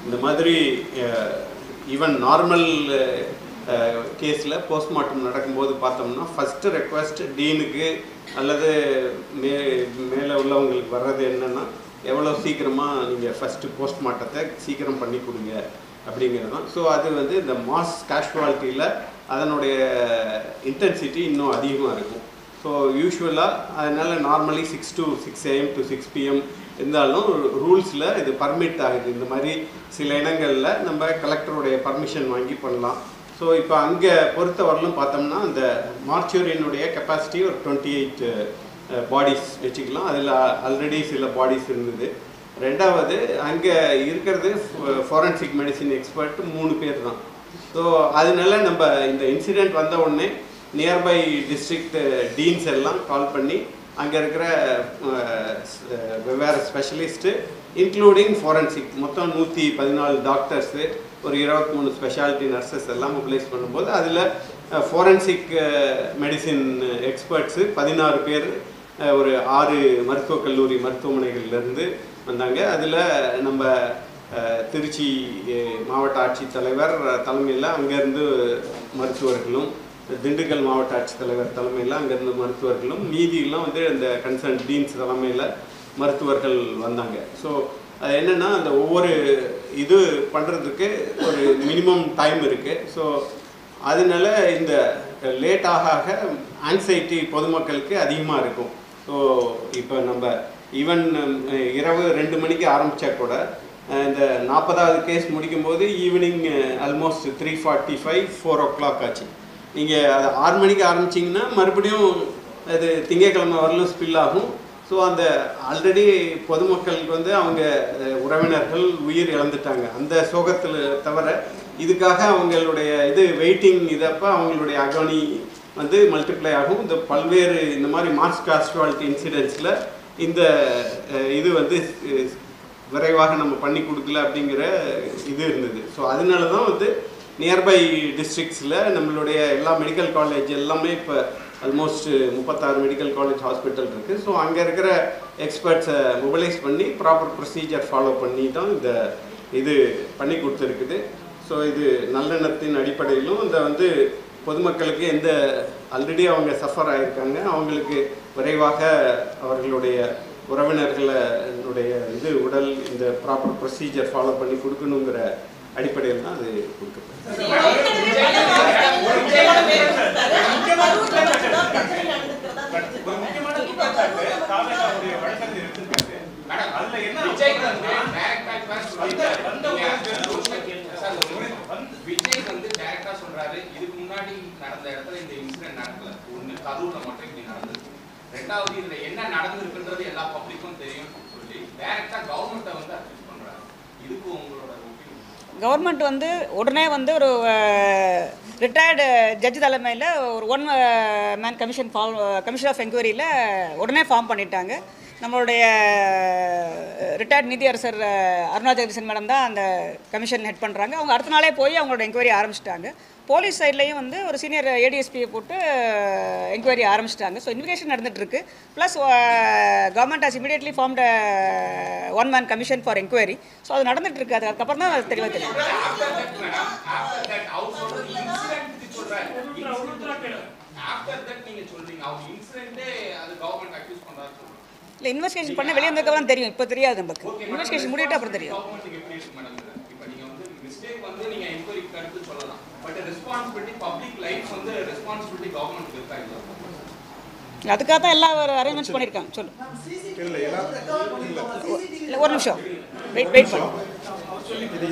இந்த மாதிரி ஈவன் நார்மல் கேஸில் போஸ்ட்மார்ட்டம் நடக்கும்போது பார்த்தோம்னா ஃபஸ்ட்டு ரெக்வஸ்ட் டீனுக்கு அல்லது மேலே உள்ளவங்களுக்கு வர்றது என்னென்னா எவ்வளோ சீக்கிரமாக நீங்கள் ஃபஸ்ட்டு போஸ்ட்மார்ட்டத்தை சீக்கிரம் பண்ணி கொடுங்க அப்படிங்கிறது தான். ஸோ அது வந்து இந்த மாஸ் கேஷுவாலிட்டியில் அதனுடைய இன்டென்சிட்டி இன்னும் அதிகமாக இருக்கும். ஸோ யூஸ்வலாக அதனால் normally 6 to 6 AM to 6 PM இருந்தாலும் ரூல்ஸில் இது பர்மிட் ஆகுது. இந்த மாதிரி சில இடங்களில் நம்ம கலெக்டருடைய பர்மிஷன் வாங்கி பண்ணலாம். ஸோ இப்போ அங்கே பொறுத்தவரையிலும் பார்த்தோம்னா அந்த மார்ச்சுரியனுடைய கெப்பாசிட்டி ஒரு 28 பாடிஸ் வச்சுக்கலாம். அதில் ஆல்ரெடி சில பாடிஸ் இருந்தது. ரெண்டாவது, அங்கே இருக்கிறது ஃபாரன்சிக் மெடிசின் எக்ஸ்பர்ட் 3 பேர் தான். ஸோ அதனால நம்ம இந்த இன்சிடெண்ட் வந்த உடனே நியர்பை டிஸ்ட்ரிக்ட் டீன்ஸ் எல்லாம் கால் பண்ணி அங்கே இருக்கிற வெவ்வேறு ஸ்பெஷலிஸ்ட்டு இன்க்ளூடிங் ஃபாரன்சிக் மொத்தம் 114 டாக்டர்ஸு, ஒரு 23 ஸ்பெஷாலிட்டி நர்சஸ் எல்லாம் மொபிலைஸ் பண்ணும்போது அதில் ஃபாரன்சிக் மெடிசின் எக்ஸ்பர்ட்ஸு 16 பேர் ஒரு 6 மருத்துவக் கல்லூரி மருத்துவமனைகள்லேருந்து வந்தாங்க. அதில் நம்ம திருச்சி மாவட்ட ஆட்சித்தலைவர் தலைமையில் அங்கேருந்து மருத்துவர்களும், திண்டுக்கல் மாவட்ட ஆட்சித்தலைவர் தலைமையில் அங்கேருந்து மருத்துவர்களும், மீதியெல்லாம் வந்து இந்த கன்சர்ன் டீன்ஸ் தலைமையில் மருத்துவர்கள் வந்தாங்க. ஸோ அது என்னென்னா அந்த ஒவ்வொரு இது பண்ணுறதுக்கு ஒரு மினிமம் டைம் இருக்குது. ஸோ அதனால இந்த லேட் ஆக ஆங்ஸைட்டி பொதுமக்களுக்கு அதிகமாக இருக்கும். ஸோ இப்போ நம்ம ஈவன் இரவு 2 மணிக்கு ஆரம்பித்தா கூட இந்த 40வது கேஸ் முடிக்கும்போது ஈவினிங் ஆல்மோஸ்ட் 3:45 4 o'clock ஆச்சு. நீங்கள் அதை 6 மணிக்கு ஆரம்பிச்சிங்கன்னா மறுபடியும் அது திங்கட்கிழமை வரலும் ஸ்பில் ஆகும். ஸோ அந்த ஆல்ரெடி பொதுமக்களுக்கு வந்து அவங்க உறவினர்கள் உயிர் இழந்துட்டாங்க. அந்த சோகத்தில் தவிர இதுக்காக அவங்களுடைய இது வெயிட்டிங் இதப்போ அவங்களுடைய அகனி வந்து மல்டிப்ளை ஆகும். இந்த பல்வேறு இந்த மாதிரி மாஸ் கேஷுவாலிட்டி இன்சிடென்ட்ஸில் இந்த இது வந்து விரைவாக நம்ம பண்ணி கொடுக்கல அப்படிங்கிற இது இருந்தது. ஸோ அதனால தான் வந்து நியர்பை டிஸ்ட்ரிக்ஸில் நம்மளுடைய எல்லா மெடிக்கல் காலேஜ் எல்லாமே இப்போ ஆல்மோஸ்ட் 36 மெடிக்கல் காலேஜ் ஹாஸ்பிட்டல் இருக்குது. ஸோ அங்கே இருக்கிற எக்ஸ்பர்ட்ஸை மொபிலைஸ் பண்ணி ப்ராப்பர் ப்ரொசீஜர் ஃபாலோ பண்ணி தான் இந்த இது பண்ணி கொடுத்துருக்குது. ஸோ இது நல்லெண்ணத்தின் அடிப்படையிலும் இந்த வந்து பொதுமக்களுக்கு எந்த ஆல்ரெடி அவங்க சஃபர் ஆகியிருக்காங்க அவங்களுக்கு விரைவாக அவர்களுடைய உறவினர்களுடைய இது உடல் இந்த ப்ராப்பர் ப்ரொசீஜர் ஃபாலோ பண்ணி கொடுக்கணுங்கிற அடிப்படையில் தான் அது கொடுக்கப்படும். விஜய் வந்து டைரக்டா சொல்றாரு, இதுக்கு முன்னாடி நடந்த இடத்துல இந்த இன்சிடென்ட் நடக்கல, ஒண்ணு கரூர்ல மட்டும் இப்படி நடந்தது, ரெண்டாவது இதுல என்ன நடந்திருக்குன்றது எல்லா பப்ளிக்கும் தெரியும் சொல்லி டைரக்டா கவர்மெண்ட்டை வந்து அக்யூஸ் பண்றாரு. இதுக்கு உங்களோட கவர்மெண்ட் வந்து உடனே வந்து ஒரு ரிட்டையர்டு ஜட்ஜ் தலைமையில் ஒரு மேன் கமிஷன் கமிஷன் ஆஃப் என்கொயரியில் உடனே ஃபார்ம் பண்ணிட்டாங்க. நம்மளுடைய ரிட்டையர்ட் நீதியரசர் அருணா ஜெகதீசன் மேடம் தான் அந்த கமிஷன் ஹெட் பண்ணுறாங்க. அவங்க அடுத்த நாளே போய் அவங்களோட என்கொயரி ஆரம்பிச்சிட்டாங்க. போலீஸ் சைட்லேயும் வந்து ஒரு சீனியர் ஏடிஎஸ்பியை போட்டு என்கொயரி ஆரம்பிச்சிட்டாங்க. ஸோ இன்வெஸ்டிகேஷன் நடந்துகிட்ருக்கு. Plus government has immediately formed one man commission for enquiry. So அது நடந்துகிட்ருக்கு. அதுக்கப்புறம் தான் அது தெளிவாக தெரியும். இல்லை, இன்வெஸ்டிகேஷன் பண்ண வெளியே வந்ததுக்கப்புறம் தெரியும். இப்போ தெரியாது நமக்கு. இன்வெஸ்டிகேஷன் முடிவிட்டு அப்புறம் தெரியும். அதுக்காக தான் எல்லா அரேஞ்ச்மெண்ட்ஸ் பண்ணியிருக்காங்க. சொல்லு. இல்லை, ஒரு நிமிஷம் வெயிட் பண்ணு.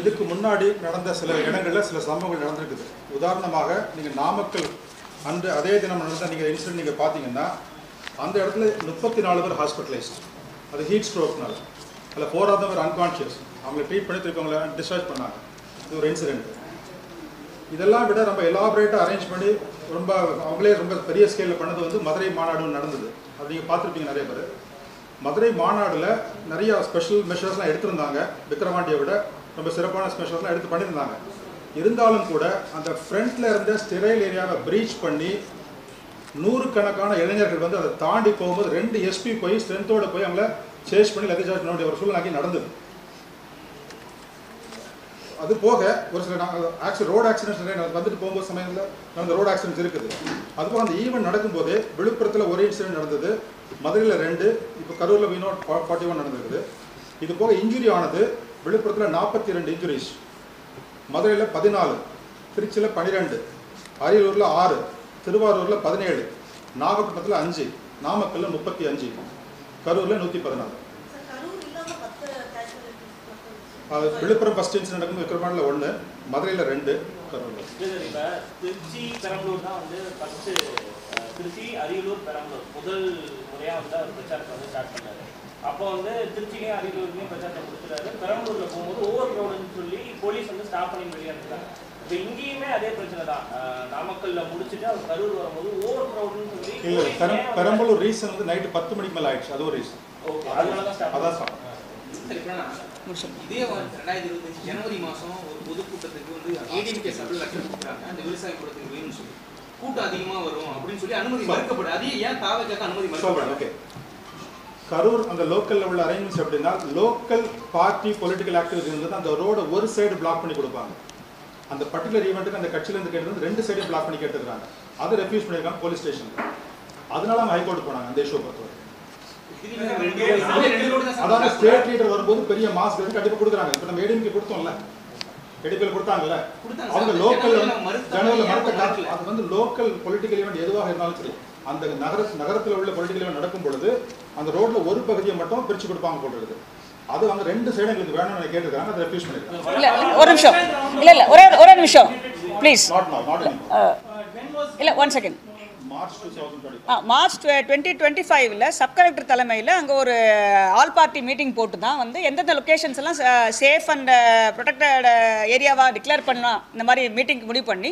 இதுக்கு முன்னாடி நடந்த சில இடங்களில் சில சம்பவங்கள் நடந்திருக்குது. உதாரணமாக நீங்கள் நாமக்கல் அன்று அதே தினம் நடந்த நீங்கள் இன்சிடென்ட் நீங்கள் பார்த்தீங்கன்னா அந்த இடத்துல 34 பேர் ஹாஸ்பிட்டலைஸ்ட். அது ஹீட் ஸ்ட்ரோக்னால. அதில் 4 ஆஃப் தம் அன்கான்ஷியஸ். அவங்களை ட்ரீட் பண்ணி திருப்பி அவங்கள டிஸ்சார்ஜ் பண்ணாங்க. இது ஒரு இன்சிடென்ட். இதெல்லாம் விட ரொம்ப எலாபரேட்டாக அரேஞ்ச் பண்ணி ரொம்ப அவங்களே ரொம்ப பெரிய ஸ்கேலில் பண்ணது வந்து மதுரை மாநாடு நடந்தது. அது நீங்கள் பார்த்துருப்பீங்க நிறைய பேர். மதுரை மாநாடில் நிறையா ஸ்பெஷல் மெஷர்ஸ்லாம் எடுத்திருந்தாங்க. விக்ரவாண்டியை விட ரொம்ப சிறப்பான மெஷர்ஸ்லாம் எடுத்து பண்ணியிருந்தாங்க. இருந்தாலும் கூட அந்த ஃப்ரண்ட்டில் இருந்த ஸ்டெரைல் ஏரியாவை ப்ரீச் பண்ணி 100கணக்கான இளைஞர்கள் வந்து அதை தாண்டி போகும்போது 2 எஸ்பி போய் ஸ்ட்ரென்த்தோடு போய் அவங்கள சேஸ் பண்ணி லத்தி சார்ஜ் பண்ண வேண்டிய ஒரு சூழ்நிலை நடந்தது. அது போக ஒரு சில ரோடு ஆக்சிடென்ட்ஸ் வந்துட்டு போகும்போது சமயத்தில் நடந்த ரோடு ஆக்சிடென்ட்ஸ் இருக்குது. அதுபோக அந்த ஈவெண்ட் நடக்கும்போது விழுப்புரத்தில் ஒரு இன்சிடென்ட் நடந்தது, மதுரையில் 2, இப்போ கரூரில் V0 41 நடந்திருக்குது. இது போக இன்ஜுரி ஆனது விழுப்புரத்தில் 42 இன்ஜுரிஸ், மதுரையில் 14, திருச்சியில் 12, அரியலூரில் 6, திருவாரூரில் 17, நாகப்பட்டினத்தில் 5, நாமக்கல்லில் 35, கரூரில் 114. விழுப்புரம் ஃபர்ஸ்ட் இன்சிடென்ட் நடக்கும். விக்ரவாண்டியில் 1, மதுரையில் 2, கரூரில். திருச்சி பெரம்பலூர் தான் வந்து ஃபர்ஸ்ட். திருச்சி அரியலூர் பெரம்பலூர் முதல் முறையாக வந்து அவர் பிரச்சாரத்தை வந்து ஸ்டார்ட் பண்ணார். அப்போ வந்து திருச்சிலையும் அரியலூர்லையும் பிரச்சாரத்தை கொடுத்துட்டாரு. பெரம்பலூரில் போகும்போது ஓவர் க்ரௌடுன்னு சொல்லி போலீஸ் வந்து ஸ்டாப் பண்ணி வெளியே அனுப்பிட்டாங்க. இப்போ இங்கேயுமே அதே பிரச்சனை தான். நாமக்கல்ல முடிச்சுட்டு அவர் கரூர் வரும்போது ஓவர் க்ரௌடுன்னு சொல்லி இல்லை, பெரம்பலூர் ரீசன் வந்து நைட்டு 10 மணிக்கு மேலே ஆயிடுச்சு. அது ஒரு ரீசன். ஓகே, அதனால தான் ஸ்டாப். அதான் சார். இதே 2025 ஜனவரி மாதம் ஒரு பொதுக்கூட்டத்துக்கு வந்து ஏடிஎம்கே சபையில் லட்சம் கொடுக்குறாங்க. அந்த விவசாய கூட்டத்துக்கு வேணும்னு சொல்லி கூட்டம் அதிகமாக வரும் அப்படின்னு சொல்லி அனுமதி மறுக்கப்படும். அதே ஏன் தாவக்காக அனுமதி மறுக்கப்படும்? ஓகே, கரூர் அந்த லோக்கலில் உள்ள அரேஞ்ச்மெண்ட்ஸ் எப்படின்னா, லோக்கல் பார்ட்டி பொலிட்டிக்கல் ஆக்டிவிட்டி இருந்தது அந்த ரோட ஒரு சைடு பிளாக் பண்ணி கொடுப்பாங்க. அந்த பர்டிகுலர் ஈவெண்ட்டுக்கு அந்த கட்சியிலேருந்து கேட்டது 2 சைடும் பிளாக் பண்ணி கேட்டுருக்காங்க. அதை ரெஃப்யூஸ் பண்ணியிருக்காங்க போலீஸ் ஸ்டேஷனில். அதனால அவங்க ஹைகோர்ட் போனாங்க அந்த இஷ்யூ பொறுத்தவரை. அதாவது ஸ்டேட் லீடர் வரும்போது பெரிய மாஸ்க் வந்து கண்டிப்பாக கொடுக்குறாங்க. இப்போ நம்ம ஏடிஎம்கே கொடுத்தோம்ல, ஏடிஎம்கேல கொடுத்தாங்கல்ல, அவங்க லோக்கல் ஜனவரியில் மறுத்த அது வந்து லோக்கல் பொலிட்டிக்கல் ஈவெண்ட் எதுவாக இருந்தாலும் சரி, அந்த நகரத்தில் உள்ள பொலிட்டிக்கல் ஈவெண்ட் நடக்கும் பொழுது அந்த ரோட்ல ஒரு பகுதியை மட்டும் பிரிச்சு கொடுப்பாங்க போல இருக்குது. அது அவங்க 2 சைடும் எங்களுக்கு வேணும்னு கேட்டிருக்காங்க. அதை ரெஃப்யூஸ் பண்ணிருக்காங்க. இல்ல, ஒரு நிமிஷம். இல்ல ஒரே நிமிஷம் ப்ளீஸ். இல்ல, 1 செகண்ட். மார்ச் 2025 சப் கலெக்டர் தலைமையில் அங்கே ஒரு ஆல் பார்ட்டி மீட்டிங் போட்டு தான் வந்து எந்தெந்த லொக்கேஷன்ஸ் எல்லாம் சேஃப் அண்ட் ப்ரொடெக்டட் ஏரியாவாக டிக்ளேர் பண்ணலாம் இந்த மாதிரி மீட்டிங் முடிவு பண்ணி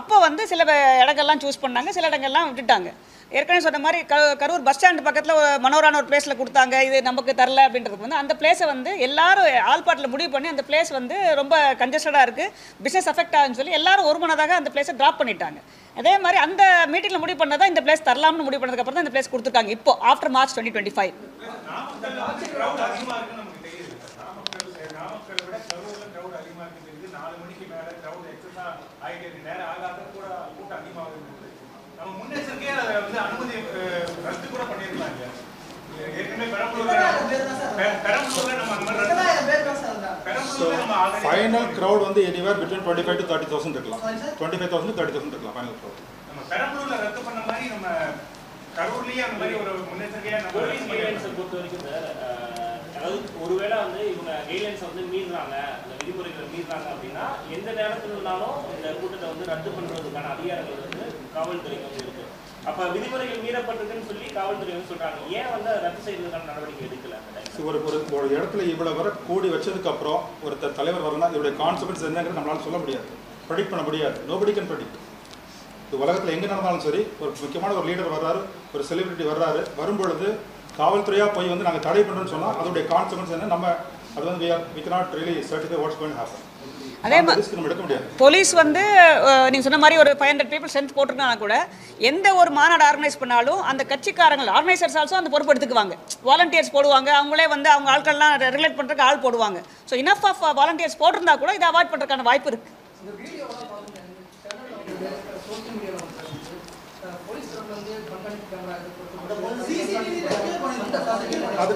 அப்போ வந்து சில இடங்கள்லாம் சூஸ் பண்ணாங்க, சில இடங்கள்லாம் விட்டுட்டாங்க. ஏற்கனவே சொன்ன மாதிரி கரூர் பஸ் ஸ்டாண்டு பக்கத்தில் மனோரான ஒரு பிளேஸில் கொடுத்தாங்க, இது நமக்கு தரல அப்படின்றதுக்கு வந்து அந்த பிளேஸை வந்து எல்லாரும் ஆல் பார்ட்டில் முடிவு பண்ணி அந்த பிளேஸ் வந்து ரொம்ப கன்ஜஸ்டடாக இருக்குது, பிஸ்னஸ் அஃபெக்ட் ஆகுன்னு சொல்லி எல்லாரும் ஒரு மனதாக அந்த பிளேஸை ட்ராப் பண்ணிட்டாங்க. அதே மாதிரி அந்த மீட்டிங்கில் முடிவு பண்ணதான் இந்த பிளேஸ் தரலாம்னு முடிவு பண்ணதுக்கப்புறம் தான் இந்த பிளேஸ் கொடுத்துருக்காங்க இப்போ ஆஃப்டர் மார்ச் 2025. ஃபைனல் க்ரௌட் வந்து எனிவேர் பிட்வீன் 25 to 30,000 இருக்கலாம். 25,000 to 30,000 இருக்கலாம் ஃபைனல் க்ரௌட். நம்ம பெரம்பலூர்ல ரத்து பண்ண மாதிரி நம்ம கரூர்லயே அந்த மாதிரி ஒரு முன்னெச்சரிக்கையா நம்ம போலீஸ் கைட்லைன்ஸை பொறுத்த வரைக்கும் சார், அதாவது ஒருவேளை வந்து இவங்க கைட்லைன்ஸை வந்து மீறுறாங்க, அந்த விதிமுறைகளை மீறுறாங்க அப்படின்னா எந்த நேரத்தில் இருந்தாலும் இந்த கூட்டத்தை வந்து ரத்து பண்ணுறதுக்கான அதிகாரங்கள் வந்து காவல்துறைக்கு வந்து இருக்கு. அப்போ விதிமுறைகள் மீறப்பட்டிருக்குன்னு சொல்லி காவல்துறை வந்து சொல்றாங்க. ஏன் வந்து ரத்து செய்வதற்கான நடவடிக்கை எடுக்கல? ஒரு இடத்துல இவ்வளவு வர கூடி வச்சதுக்கு அப்புறம் ஒருத்தர் தலைவர் வரலாம், இதோடைய கான்சிக்வன்ஸ் என்னங்கிறது நம்மளால சொல்ல முடியாது, ப்ரெடிக்ட் பண்ண முடியாது. Nobody can predict. உலகத்தில் எங்கே நடந்தாலும் சரி, ஒரு முக்கியமான ஒரு லீடர் வர்றாரு, ஒரு செலிபிரிட்டி வர்றாரு, வரும்பொழுது காவல்துறையாக போய் வந்து நாங்கள் தடை பண்ணுறோன்னு சொன்னால் அதோடைய கான்சிக்வன்ஸ் என்ன, நம்ம அது வந்து we cannot really certify what's going to happen. அதே மாதிரி போலீஸ் வந்து நீங்கள் சொன்ன மாதிரி ஒரு 500 people ஸ்ட்ரென்த் போட்டிருந்தாங்க கூட எந்த ஒரு மாநாடு ஆர்கனைஸ் பண்ணாலும் அந்த கட்சிக்காரங்கள் ஆர்கனைசர்ஸ் ஆல்சோ அந்த பொறுப்பு எடுத்துக்குவாங்க. வாலண்டியர்ஸ் போடுவாங்க, அவங்களே வந்து அவங்க ஆட்கள்லாம் ரெகுலேட் பண்ணுறதுக்கு ஆள் போடுவாங்க. ஸோ இனஃப் ஆஃப் வாலண்டியர்ஸ் போட்டிருந்தா கூட இதை அவாய்ட் பண்ணுறதுக்கான வாய்ப்பு இருக்குது.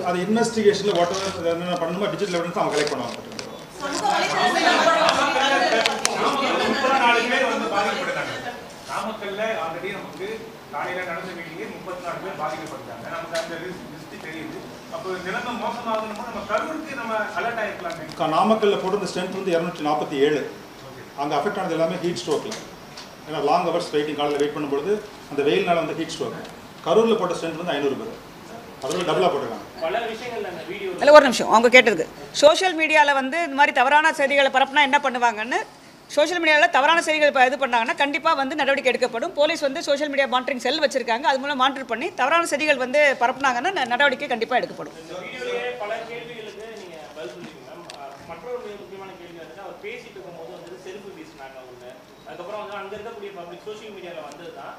அது இன்வெஸ்டிகேஷனில் வாட் எவர் என்ன பண்ணணுமோ டிஜிட்டல் எவிடன்ஸ் அவங்க கலெக்ட் பண்ணுவாங்க. 34 பேர் வந்து பாதிக்கப்பட்டாங்க. நாமக்கல்ல ஆல்ரெடி நமக்கு காலையில நடந்த மீட்டிங்கே 34 பேர் பாதிக்கப்பட்டாங்க. நமக்கு அந்த லிஸ்ட் தெரியுது. அப்போ நிலைமை மோசமாகணுமோ நம்ம கரூருக்கு நம்ம அலர்ட் ஆயிருக்கலாமே. நாமக்கல்ல போட்ட ஸ்ட்ரென்த் வந்து 247. அங்கே அஃபெக்ட் ஆனது எல்லாமே ஹீட் ஸ்ட்ரோக்கில். ஏன்னா லாங் ஹவர்ஸ் வெயிட்டிங், காலையில் வெயிட் பண்ணும்பொழுது அந்த வெயில்னால வந்து ஹீட் ஸ்ட்ரோக். கரூரில் போட்ட ஸ்ட்ரென்த் வந்து 500 பேர். அதில் டபுளாக போட்டிருக்காங்க. இல்லை ஒரு நிமிஷம், அவங்க கேட்டது சோஷியல் மீடியாவில் வந்து இந்த மாதிரி தவறான செய்திகளை பரப்புனா என்ன பண்ணுவாங்கன்னு. சோஷியல் மீடியாவில் தவறான செய்திகள் இது பண்ணாங்கன்னா கண்டிப்பாக வந்து நடவடிக்கை எடுக்கப்படும். போலீஸ் வந்து சோஷியல் மீடியா மானிட்டரிங் செல் வச்சிருக்காங்க, அது மூலம் மானிட்டர் பண்ணி தவறான செய்திகள் வந்து பரப்புனாங்கன்னா நடவடிக்கை கண்டிப்பாக எடுக்கப்படும். பல கேள்விகளுக்கு நீங்க பதில் சொல்லிருக்கீங்க. மற்றொரு முக்கியமான கேள்வி வந்து அவர் பேசிட்டு இருக்கும்போது வந்து செல்ஃபி வீசினாங்க அவங்க. அதுக்கப்புறம் வந்து அங்க இருக்கக்கூடிய பப்ளிக் சோஷியல் மீடியால வந்ததுதான்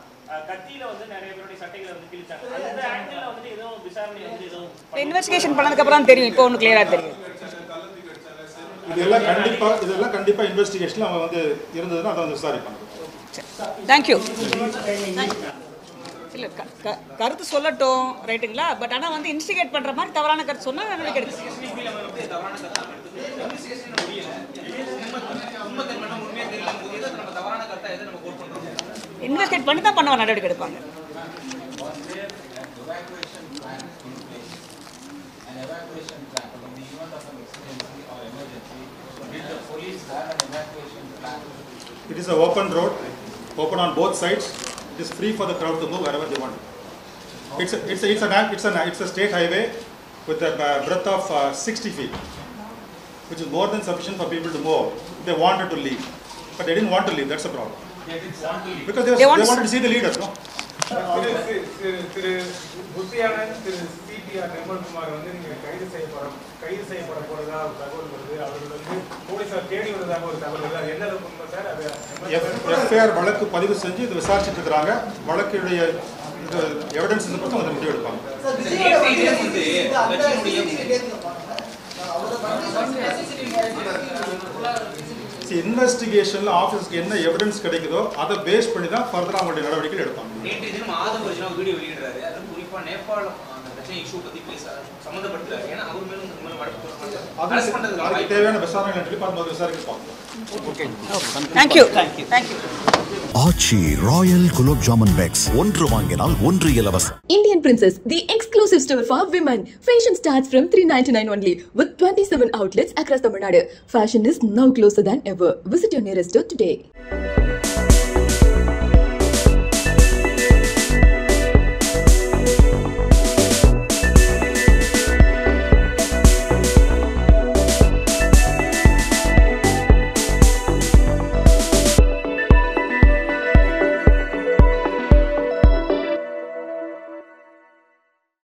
கத்தியில வந்து நிறைய பேருடைய சட்டைகளை வந்து கிழிச்சாங்க. அந்த ஆங்கிள் வந்து ஏதோ விசாரணை வந்து ஏதோ இன்வெஸ்டிகேஷன் பண்ணதுக்கு அப்புறம் தெரியும். இப்போ ஒன்று கிளியரா தெரியும். இதெல்லாம் கண்டிப்பா இன்வெஸ்டிகேஷன்ல அவங்க வந்து இருந்ததுன்னா அதை வந்து விசாரிப்பாங்க. தேங்க்யூ. இல்லை கருத்து சொல்லட்டும் ரைட்டுங்களா, பட் ஆனால் வந்து இன்ஸ்டிகேட் பண்ணுற மாதிரி தவறான கருத்து சொன்னால் நடவடிக்கை எடுக்கும். இன்வெஸ்டிகேட் பண்ணி தான் பண்ணுவாங்க, நடவடிக்கை எடுப்பாங்க. It is an open road, open on both sides. It is free for the crowd to move wherever they want. It's a state highway with a breadth of 60 feet, which is more than sufficient for people to move if they wanted to leave. But they didn't want to leave. That's the problem. Because they wanted to see the leaders, no? திரு புத்தியானன், திரு சிபிஆர் நிர்மல்குமார் வந்து நீங்க கைது செய்யப்பட போறதா ஒரு தகவல் வருது. அவர்கள் வந்து போலீசார் தேடி வருவதாக ஒரு தகவல் வருது. அது என்ன உண்மை சார்? அது எஃப்ஐஆர் வழக்கு பதிவு செஞ்சு இது விசாரிச்சுட்டு இருக்கிறாங்க. வழக்குடைய எவிடன்ஸ் பற்றி அவங்க முடிவு எடுப்பாங்க. இன்வெஸ்டிகேஷன்ல ஆஃபீஸ்க்கு என்ன எவிடன்ஸ் கிடைக்குதோ அதை பேஸ் பண்ணி தான் ஃபர்தரா அவங்களுடைய நடவடிக்கைகள் எடுப்பாங்க. நேற்று தினம் ஆதவர்ஜனா வீடியோ வெளியிடுறாரு. அது குறிப்பா நேபாளம் அந்த பிரச்சனை இஷ்யூ பத்தி பேச சம்பந்தப்படுத்துறாரு. ஏன்னா அவர் மேலும் அதுக்கு தேவையான விசாரணை டிபார்ட்மெண்ட் விசாரிக்க பார்க்கலாம். தேங்க்யூ. ஆச்சி ராயல் குலோப் ஜாமுன் பேக்ஸ் ஒன்று வாங்கினால் ஒன்று இலவசம். Indian Princess, the exclusive store for women. Fashion starts from 399 only with 27 outlets across Tamil Nadu. Fashion is now closer than ever. Visit your nearest store today.